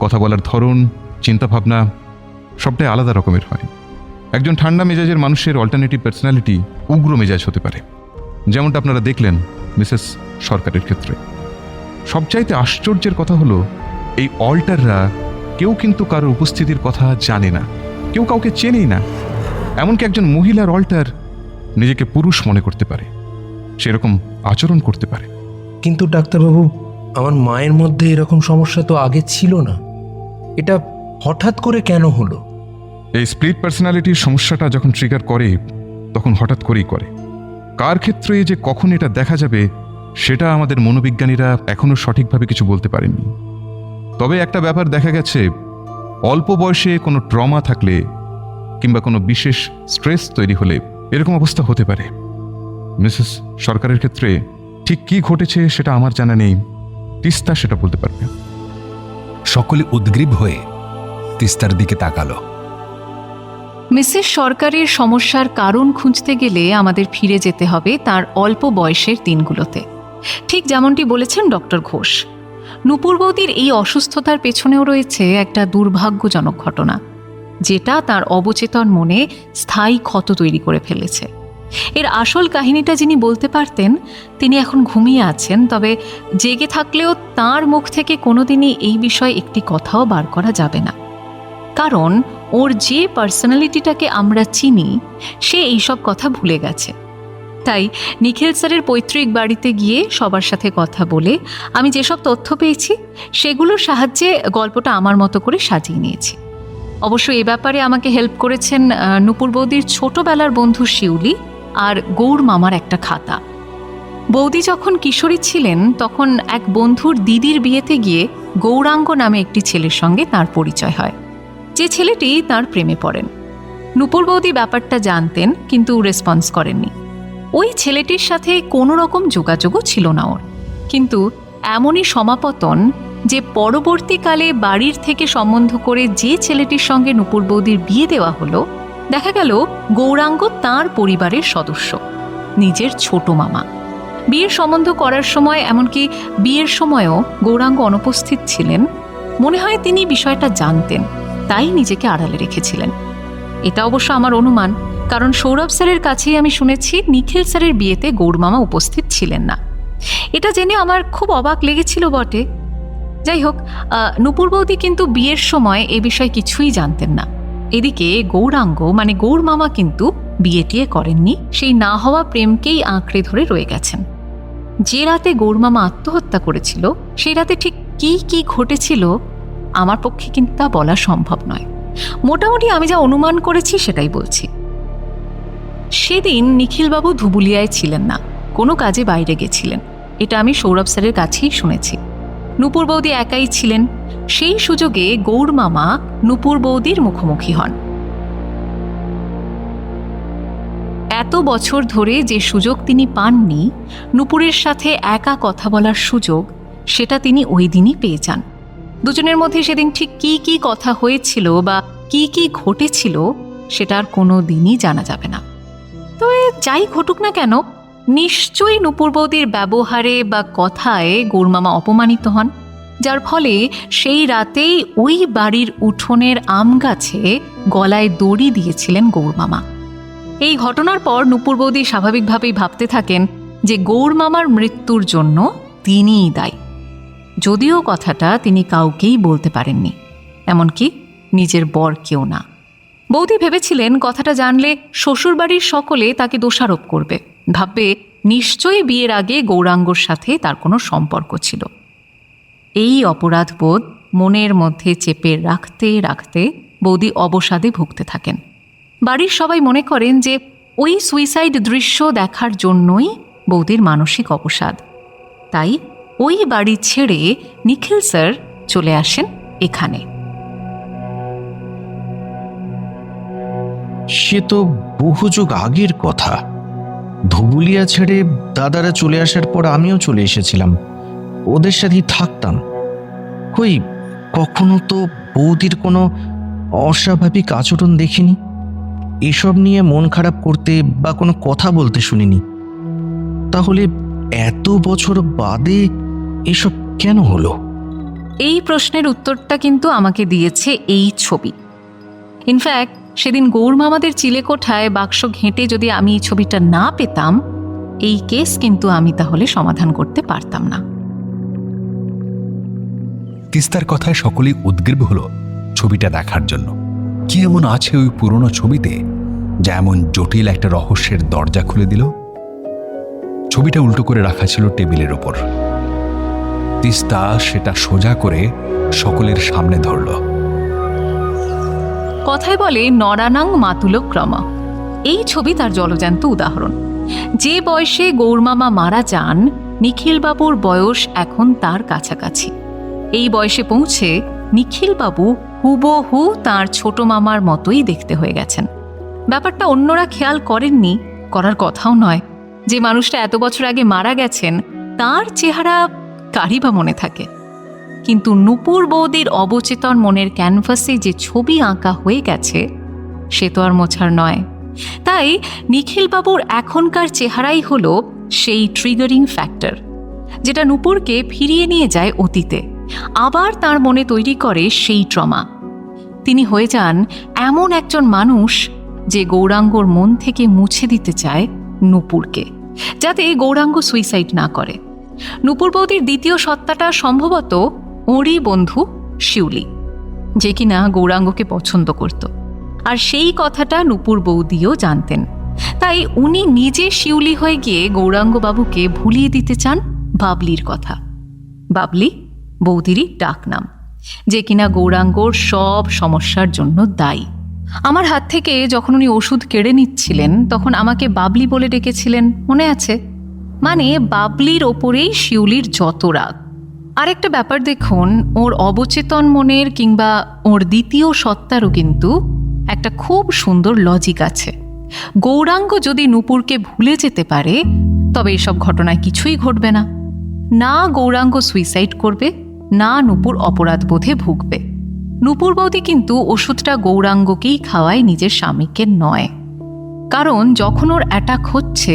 কথা বলার ধরন, চিন্তাভাবনা সবটাই আলাদা রকমের হয়। একজন ঠান্ডা মেজাজের মানুষের অল্টারনেটিভ পার্সোনালিটি উগ্র মেজাজ হতে পারে, যেমনটা আপনারা দেখলেন মিসেস সরকারের ক্ষেত্রে। সবচাইতে আশ্চর্যের কথা হলো এই অল্টাররা কেউ কিন্তু কারোর উপস্থিতির কথা জানে না, কেউ কাউকে চেনেই না। এমনকি একজন মহিলার অল্টার নিজেকে পুরুষ মনে করতে পারে, সেরকম আচরণ করতে পারে। কিন্তু ডাক্তারবাবু, আমার মায়ের মধ্যে এরকম সমস্যা তো আগে ছিল না, এটা হঠাৎ করে কেন হলো? এই স্প্লিট পার্সোনালিটির সমস্যাটা যখন ট্রিগার করে তখন হঠাৎ করেই করে। কার ক্ষেত্রে যে কখন এটা দেখা যাবে সেটা আমাদের মনোবিজ্ঞানীরা এখনো সঠিকভাবে কিছু বলতে পারেননি। তবে একটা ব্যাপার দেখা গেছে, অল্প বয়সে কোনো ট্রমা থাকলে কিংবা কোনো বিশেষ স্ট্রেস তৈরি হলে এরকম অবস্থা হতে পারে। মিসেস সরকারের ক্ষেত্রে ঠিক কি ঘটেছে সেটা আমার জানা নেই, তিস্তা সেটা বলতে পারবে। সকলে উদ্গ্রীব হয়ে তিস্তার দিকে তাকালো। মিসেস সরকারের সমস্যার কারণ খুঁজতে গেলে আমাদের ফিরে যেতে হবে তার অল্প বয়সের দিনগুলোতে। ঠিক যেমনটি বলেছেন ডক্টর ঘোষ, নূপুর বৌদির এই অসুস্থতার পেছনেও রয়েছে একটা দুর্ভাগ্যজনক ঘটনা, যেটা তার অবচেতন মনে স্থায়ী ক্ষত তৈরি করে ফেলেছে। এর আসল কাহিনীটা যিনি বলতে পারতেন তিনি এখন ঘুমিয়ে আছেন, তবে জেগে থাকলেও তার মুখ থেকে কোনোদিনই এই বিষয়ে একটি কথাও বার করা যাবে না। কারণ ওর যে পার্সোনালিটিটাকে আমরা চিনি সে এইসব কথা ভুলে গেছে। তাই নিখিল স্যারের পৈতৃক বাড়িতে গিয়ে সবার সাথে কথা বলে আমি যেসব তথ্য পেয়েছি সেগুলোর সাহায্যে গল্পটা আমার মতো করে সাজিয়ে নিয়েছি। অবশ্য এ ব্যাপারে আমাকে হেল্প করেছেন নূপুর বৌদির ছোটবেলার বন্ধু শিউলি আর গৌর মামার একটা খাতা। বৌদি যখন কিশোরী ছিলেন তখন এক বন্ধুর দিদির বিয়েতে গিয়ে গৌরাঙ্গ নামে একটি ছেলের সঙ্গে তার পরিচয় হয়, যে ছেলেটি তার প্রেমে পড়েন। নূপুর বৌদি ব্যাপারটা জানতেন কিন্তু রেসপন্স করেননি। ওই ছেলেটির সাথে কোনো রকম যোগাযোগও ছিল না ওর। কিন্তু এমনই সমাপতন যে পরবর্তীকালে বাড়ির থেকে সম্বন্ধ করে যে ছেলেটির সঙ্গে নূপুর বৌদির বিয়ে দেওয়া হলো, দেখা গেল গৌরাঙ্গ তাঁর পরিবারের সদস্য, নিজের ছোট মামা। বিয়ের সম্বন্ধ করার সময়, এমনকি বিয়ের সময়ও গৌরাঙ্গ অনুপস্থিত ছিলেন, মনে হয় তিনি বিষয়টা জানতেন, তাই নিজেকে আড়ালে রেখেছিলেন। এটা অবশ্য আমার অনুমান, কারণ সৌরভ স্যারের কাছেই আমি শুনেছি নিখিল স্যারের বিয়েতে গৌরমামা উপস্থিত ছিলেন না। এটা জেনে আমার খুব অবাক লেগেছিল বটে। যাই হোক, নূপুর বৌদি কিন্তু বিয়ের সময় এ বিষয়ে কিছুই জানতেন না। এদিকে গৌরাঙ্গ মানে গৌরমামা কিন্তু বিয়ে টিয়ে করেননি, সেই না হওয়া প্রেমকেই আঁকড়ে ধরে রয়ে গেছেন। যে রাতে গৌরমামা আত্মহত্যা করেছিল সেই রাতে ঠিক কি কি ঘটেছিল আমার পক্ষে কিন্তু তা বলা সম্ভব নয়। মোটামুটি আমি যা অনুমান করেছি সেটাই বলছি। সেদিন নিখিলবাবু ধুবুলিয়ায় ছিলেন না, কোনো কাজে বাইরে গেছিলেন। এটা আমি সৌরভ স্যারের কাছেই শুনেছি। নূপুর বৌদি একাই ছিলেন। সেই সুযোগে গৌরমামা নূপুর বৌদির মুখোমুখি হন। এত বছর ধরে যে সুযোগ তিনি পাননি নূপুরের সাথে একা কথা বলার সুযোগ, সেটা তিনি ওই দিনই পেয়ে যান। দুজনের মধ্যে সেদিন ঠিক কি কি কথা হয়েছিল বা কি কি ঘটেছিল সেটা আর কোনো দিনই জানা যাবে না। তো যাই ঘটুক না কেন, নিশ্চয়ই নূপুর বৌদির ব্যবহারে বা কথায় গৌরমামা অপমানিত হন, যার ফলে সেই রাতেই ওই বাড়ির উঠোনের আম গাছে গলায় দড়ি দিয়েছিলেন গৌরমামা। এই ঘটনার পর নূপুর বৌদি স্বাভাবিকভাবেই ভাবতে থাকেন যে গৌরমামার মৃত্যুর জন্য তিনিই দায়ী, যদিও কথাটা তিনি কাউকেই বলতে পারেননি, এমনকি নিজের বরকেও না। বৌদি ভেবেছিলেন কথাটা জানলে শ্বশুরবাড়ির সকলে তাকে দোষারোপ করবে, ভাববে নিশ্চয়ই বিয়ের আগে গৌরাঙ্গর সাথে তার কোনো সম্পর্ক ছিল। এই অপরাধবোধ মনের মধ্যে চেপে রাখতে রাখতে বৌদি অবসাদে ভুগতে থাকেন। বাড়ির সবাই মনে করেন যে ওই সুইসাইড দৃশ্য দেখার জন্যই বৌদির মানসিক অবসাদ। তাই ওই বাড়ি ছেড়ে নিখিল স্যার চলে আসেন এখানে। সে তো বহু যুগ আগের কথা। ধুবুলিয়া ছেড়ে দাদারা চলে আসার পর আমিও চলে এসেছিলাম, ওদের সাথেই থাকতাম। কই কখনো তো বৌদির কোনো অস্বাভাবিক আচরণ দেখিনি, এসব নিয়ে মন খারাপ করতে বা কোনো কথা বলতে শুনিনি। তাহলে এত বছর বাদে এসব কেন হলো? এই প্রশ্নের উত্তরটা কিন্তু আমাকে দিয়েছে এই ছবি। ইনফ্যাক্ট সেদিন গৌরমামাদের চিলেকোঠায় বাক্স ঘেঁটে যদি আমি এই ছবিটা না পেতাম, এই কেস কিন্তু আমি তাহলে সমাধান করতে পারতাম না। তিস্তার কথায় সকলেই উদ্গ্রীব হলো ছবিটা দেখার জন্য। কি এমন আছে ওই পুরনো ছবিতে যা এমন জটিল একটা রহস্যের দরজা খুলে দিল? ছবিটা উল্টো করে রাখা ছিল টেবিলের ওপর। তিস্তা সেটা সোজা করে সকলের সামনে ধরল। কথায় বলে নরানাং মাতুলক্রম, এই ছবি তার জলজ্যান্ত উদাহরণ। যে বয়সে গৌরমামা মারা যান, নিখিলবাবুর বয়স এখন তার কাছাকাছি। এই বয়সে পৌঁছে নিখিলবাবু হুবহু তার ছোট মামার মতোই দেখতে হয়ে গেছেন। ব্যাপারটা অন্যরা খেয়াল করেননি, করার কথাও নয়। যে মানুষটা এত বছর আগে মারা গেছেন তার চেহারা কারই বা মনে থাকে, কিন্তু নূপুর বৌদির অবচেতন মনের ক্যানভাসে যে ছবি আঁকা হয়ে গেছে সে তো আর মোছার নয়। তাই নিখিলবাবুর এখনকার চেহারাই হলো সেই ট্রিগারিং ফ্যাক্টর, যেটা নূপুরকে ফিরিয়ে নিয়ে যায় অতীতে, আবার তার মনে তৈরি করে সেই ট্রমা। তিনি হয়ে যান এমন একজন মানুষ যে গৌরাঙ্গর মন থেকে মুছে দিতে চায় নূপুরকে, যাতে গৌরাঙ্গ সুইসাইড না করে। নূপুর বৌদির দ্বিতীয় সত্তাটা সম্ভবত ওরই বন্ধু শিউলি, যে কিনা গৌরাঙ্গকে পছন্দ করত, আর সেই কথাটা নূপুর বৌদিও জানতেন। তাই উনি নিজে শিউলি হয়ে গিয়ে গৌরাঙ্গবাবুকে ভুলিয়ে দিতে চান বাবলির কথা। বাবলি বৌদিরই ডাকনাম, যে কিনা গৌরাঙ্গর সব সমস্যার জন্য দায়ী। আমার হাত থেকে যখন উনি ওষুধ কেড়ে নিচ্ছিলেন তখন আমাকে বাবলি বলে ডেকেছিলেন, মনে আছে? মানে বাবলির ওপরেই শিউলির যত রাগ। আরেকটা ব্যাপার দেখুন, ওর অবচেতন মনের কিংবা ওর দ্বিতীয় সত্তারও কিন্তু একটা খুব সুন্দর লজিক আছে। গৌরাঙ্গ যদি নূপুরকে ভুলে যেতে পারে তবে এসব ঘটনায় কিছুই ঘটবে না। না গৌরাঙ্গ সুইসাইড করবে, না নূপুর অপরাধবোধে ভুগবে। নূপুর বৌদি কিন্তু ওষুধটা গৌরাঙ্গকেই খাওয়ায়, নিজের স্বামীকে নয়। কারণ যখন ওর অ্যাটাক হচ্ছে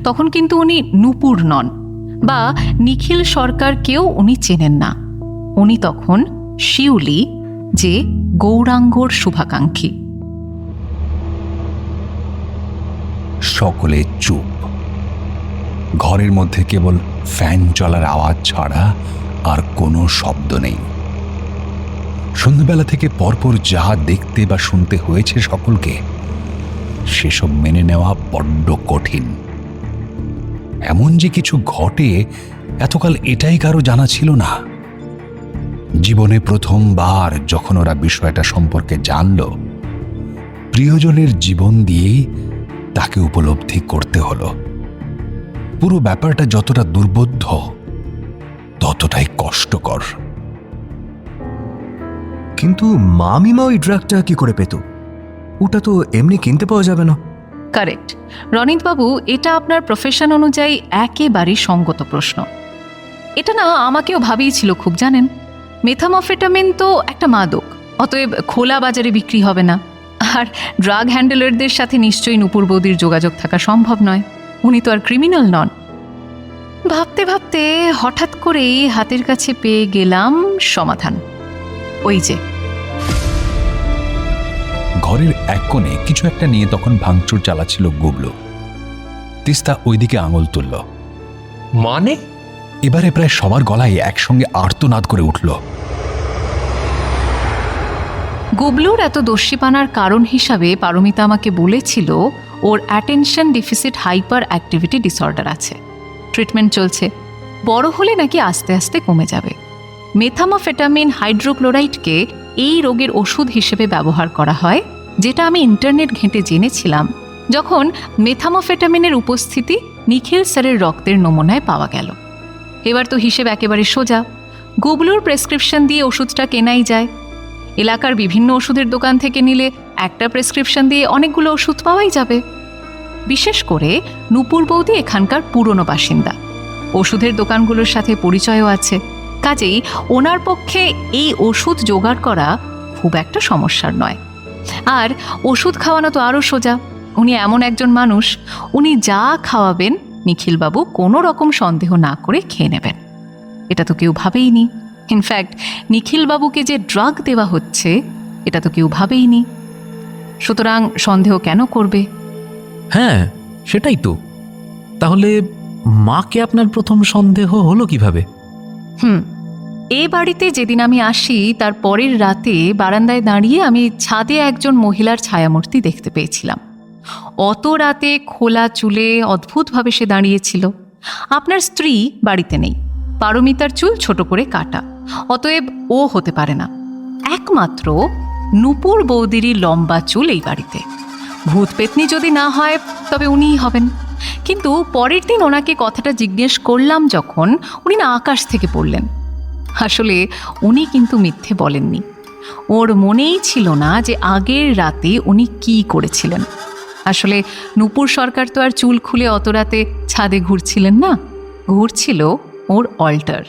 তখন কিন্তু উনি নূপুর নন, বা নিখিল সরকারকেও উনি চেনেন না। উনি তখন শিউলি, যে গৌরাঙ্গর শুভাকাঙ্ক্ষী। সকলে চুপ। ঘরের মধ্যে কেবল ফ্যান চলার আওয়াজ ছাড়া আর কোনো শব্দ নেই। সন্ধ্যাবেলা থেকে পরপর যা দেখতে বা শুনতে হয়েছে সকলকে, সেসব মেনে নেওয়া বড্ড কঠিন। এমন যে কিছু ঘটে এতকাল এটাই কারো জানা ছিল না। জীবনে প্রথমবার যখন ওরা বিষয়টা সম্পর্কে জানল, প্রিয়জনের জীবন দিয়েই তাকে উপলব্ধি করতে হলো। পুরো ব্যাপারটা যতটা দুর্বোধ্য ততটাই কষ্টকর। কিন্তু মামিমা ওই ড্রাগটা কি করে পেত? ওটা তো এমনি কিনতে পাওয়া যাবে না। কারেক্ট রনিতবাবু, এটা আপনার প্রফেশন অনুযায়ী একেবারেই সঙ্গত প্রশ্ন। এটা না আমাকেও ভাবিয়েছিল খুব, জানেন। মেথামফেটামিন তো একটা মাদক, অতএব খোলা বাজারে বিক্রি হবে না। আর ড্রাগ হ্যান্ডেলারদের সাথে নিশ্চয়ই নূপুর বৌদির যোগাযোগ থাকা সম্ভব নয়। উনি তো আর ক্রিমিনাল নন। ভাবতে ভাবতে হঠাৎ করেই হাতের কাছে পেয়ে গেলাম সমাধান। ওই যে ঘরের এক কোণে কিছু একটা নিয়ে তখন ভাঙচুর চালাচ্ছিল গুবলু। তিস্তা ওইদিকে আঙুল তুলল। মানে? এবারে প্রায় সবার গলায় একসঙ্গে আর্তনাদ করে উঠল। গুবলুর এত দস্যিপানার কারণ হিসাবে পারমিতা আমাকে বলেছিল ওর attention deficit hyperactivity disorder আছে, ট্রিটমেন্ট চলছে, বড় হলে নাকি আস্তে আস্তে কমে যাবে। মেথামফেটামিন হাইড্রোক্লোরাইডকে এই রোগের ওষুধ হিসেবে ব্যবহার করা হয়, যেটা আমি ইন্টারনেট ঘেঁটে জেনেছিলাম যখন মেথামফেটামিনের উপস্থিতি নিখিল স্যারের রক্তের নমুনায় পাওয়া গেল। এবার তো হিসেব একেবারে সোজা। গুবলুর প্রেসক্রিপশন দিয়ে ওষুধটা কেনাই যায়। এলাকার বিভিন্ন ওষুধের দোকান থেকে নিলে একটা প্রেসক্রিপশন দিয়ে অনেকগুলো ওষুধ পাওয়াই যাবে। বিশেষ করে নূপুর বৌদি এখানকার পুরনো বাসিন্দা, ওষুধের দোকানগুলোর সাথে পরিচয়ও আছে। কাজেই ওনার পক্ষে এই ওষুধ জোগাড় করা খুব একটা সমস্যার নয়। আর ওষুধ খাওয়ানো তো আরও সোজা। উনি এমন একজন মানুষ, উনি যা খাওয়াবেন নিখিলবাবু কোনো রকম সন্দেহ না করে খেয়ে নেবেন। এটা তো কেউ ভাবেইনি। ইনফ্যাক্ট নিখিলবাবুকে যে ড্রাগ দেওয়া হচ্ছে এটা তো কেউ ভাবেইনি। সুতরাং সন্দেহ কেন করবে? হ্যাঁ, সেটাই তো। তাহলে মাকে আপনার প্রথম সন্দেহ হলো কিভাবে? এ বাড়িতে যেদিন আমি আসি তার পরের রাতে বারান্দায় দাঁড়িয়ে আমি ছাদে একজন মহিলার ছায়ামূর্তি দেখতে পেয়েছিলাম। অত রাতে খোলা চুলে অদ্ভুতভাবে সে দাঁড়িয়েছিল। আপনার স্ত্রী বাড়িতে নেই, পারমিতার চুল ছোট করে কাটা, অতএব ও হতে পারে না। একমাত্র নূপুর বৌদিরই লম্বা চুল এই বাড়িতে। ভূত পেতনি যদি না হয় তবে উনিই হবেন। কিন্তু পরের দিন ওনাকে কথাটা জিজ্ঞেস করলাম যখন, উনি না আকাশ থেকে পড়লেন। আসলে উনি কিন্তু মিথ্যে বলেননি। ওর মনেই ছিল না যে আগের রাতে উনি কি করেছিলেন। আসলে নূপুর সরকার তো আর চুল খুলে অত রাতে ছাদে ঘুরছিলেন না, ঘুরছিল ওর অল্টার।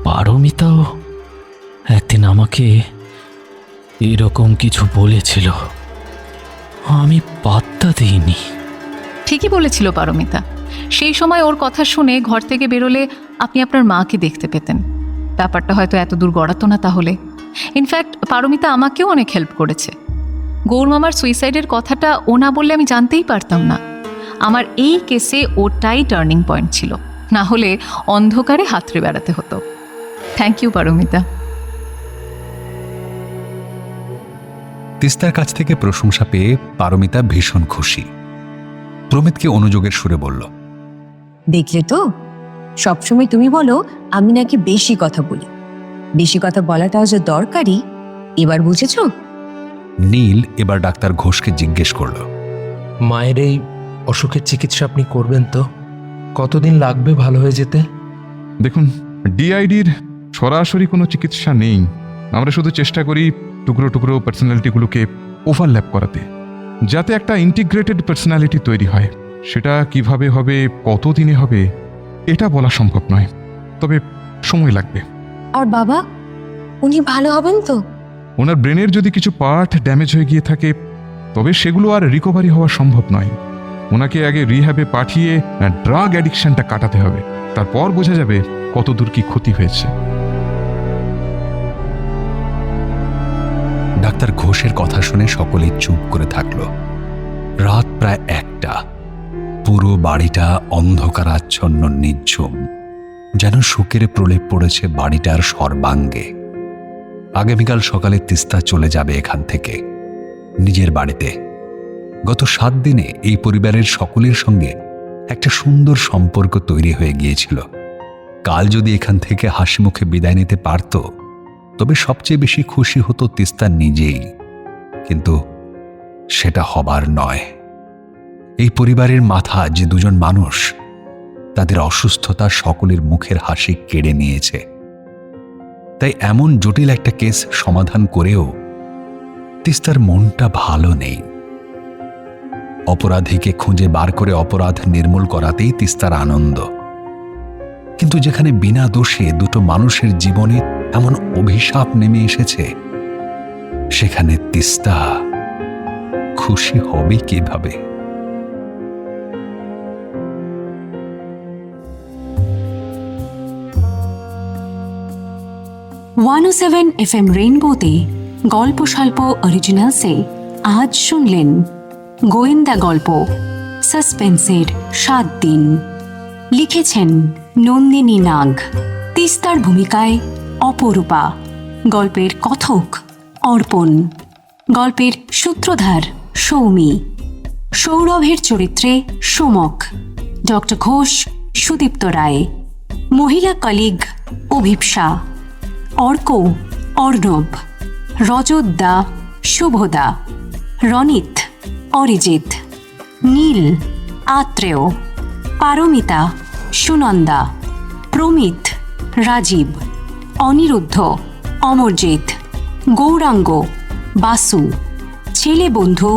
পারমিতাও একদিন আমাকে এরকম কিছু বলেছিল, আমি পাত্তা দিইনি। ঠিকই বলেছিল পারমিতা। সেই সময় ওর কথা শুনে ঘর থেকে বেরোলে আপনি আপনার মাকে দেখতে পেতেন। ব্যাপারটা হয়তো এত দূর গড়াতো না তাহলে। ইনফ্যাক্ট পারমিতা আমাকেও অনেক হেল্প করেছে। গৌরমামার সুইসাইডের কথাটা ও না বললে আমি জানতেই পারতাম না। আমার এই কেসে ওটাই টার্নিং পয়েন্ট ছিল, না হলে অন্ধকারে হাতড়ে বেড়াতে হতো। Thank you Paromita. তিস্তার কাছ থেকে প্রশংসা পেয়ে পারমিতা ভীষণ খুশি। প্রমিতকে অনুযোগের সুরে বলল, দেখলে তো, সবসময় তুমি বলো আমি নাকি বেশি কথা বলি। বেশি কথা বলাটাও যে দরকারি এবার বুঝেছো? নীল এবার ডাক্তার ঘোষকে জিজ্ঞেস করল, মায়ের এই অসুখের চিকিৎসা আপনি করবেন তো? কতদিন লাগবে ভালো হয়ে যেতে? দেখুন, ডিআইডির সরাসরি কোনো চিকিৎসা নেই। আমরা শুধু চেষ্টা করি টুকরো টুকরো পার্সোনালিটিগুলোকে ওভারল্যাপ করাতে, যাতে একটা ইন্টিগ্রেটেড পার্সোনালিটি তৈরি হয়। সেটা কিভাবে হবে, কতদিনে হবে, এটা বলা সম্ভব নয়, তবে সময় লাগবে। আর বাবা, উনি ভালো হবেন তো? ওনার ব্রেনের যদি কিছু পার্ট ড্যামেজ হয়ে গিয়ে থাকে তবে সেগুলো আর রিকভারি হওয়া সম্ভব নয়। ওনাকে আগে রিহ্যাবে পাঠিয়ে ড্রাগ অ্যাডিকশনটা কাটাতে হবে, তারপর বোঝা যাবে কতদূর কি ক্ষতি হয়েছে। ডাক্তার ঘোষের কথা শুনে সকলেই চুপ করে থাকলো। রাত প্রায় 1টা। পুরো বাড়িটা অন্ধকারাচ্ছন্ন নিঝুম, যেন শোকের প্রলেপ পড়েছে বাড়িটার সর্বাঙ্গে। আগামীকাল সকালে তিস্তা চলে যাবে এখান থেকে নিজের বাড়িতে। গত 7 দিনে এই পরিবারের সকলের সঙ্গে একটা সুন্দর সম্পর্ক তৈরি হয়ে গিয়েছিল। কাল যদি এখান থেকে হাসিমুখে বিদায় নিতে পারত, তবে সবচেয়ে বেশি খুশি হতো তিস্তা নিজেই। কিন্তু সেটা হবার নয়। এই পরিবারের মাথা যে দুজন মানুষ, তাদের অসুস্থতা সকলের মুখের হাসি কেড়ে নিয়েছে। তাই এমন জটিল একটা কেস সমাধান করেও তিস্তার মনটা ভালো নেই। অপরাধীকে খুঁজে বার করে অপরাধ নির্মূল করাতেই তিস্তার আনন্দ। কিন্তু যেখানে বিনা দোষে দুটো মানুষের জীবনে এমন অভিশাপ নেমে এসেছে, সেখানে তিস্তা খুশি হবে কিভাবে? ওয়ান-7 FM রেইনবোতে গল্প স্বল্প অরিজিনালসে আজ শুনলেন গোয়েন্দা গল্প সাসপেন্সের 7 দিন। লিখেছেন নন্দিনী নাগ। তিস্তার ভূমিকায় অপরূপা, গল্পের কথক অর্পণ, গল্পের সূত্রধার সৌমি, সৌরভের চরিত্রে সোমক, ডক্টর ঘোষ সুদীপ্ত রায়, মহিলা কলিগ অভিপ্সা, অর্ক অর্ণব, রজত দা শুভদা, রনিত অরিজিৎ, নীল আত্রেয়, পারমিতা সুনন্দা, প্রমিত রাজীব, অনিরুদ্ধ অমরজিৎ, গৌরাঙ্গ বাসু, ছেলে বন্ধু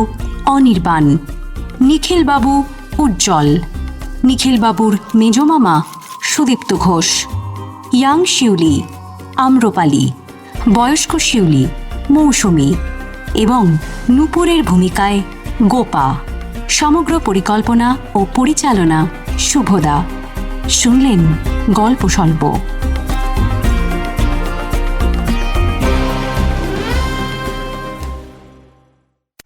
অনির্বাণ, নিখিলবাবু উজ্জ্বল, নিখিলবাবুর মেজমামা সুদীপ্ত ঘোষ, ইয়াং শিউলি আম্রপালি, বয়স্ক শিউলি মৌসুমী এবং নূপুরের ভূমিকায় গোপা। সমগ্র পরিকল্পনা ও পরিচালনা শুভদা। শুনলেন গল্প স্বল্প।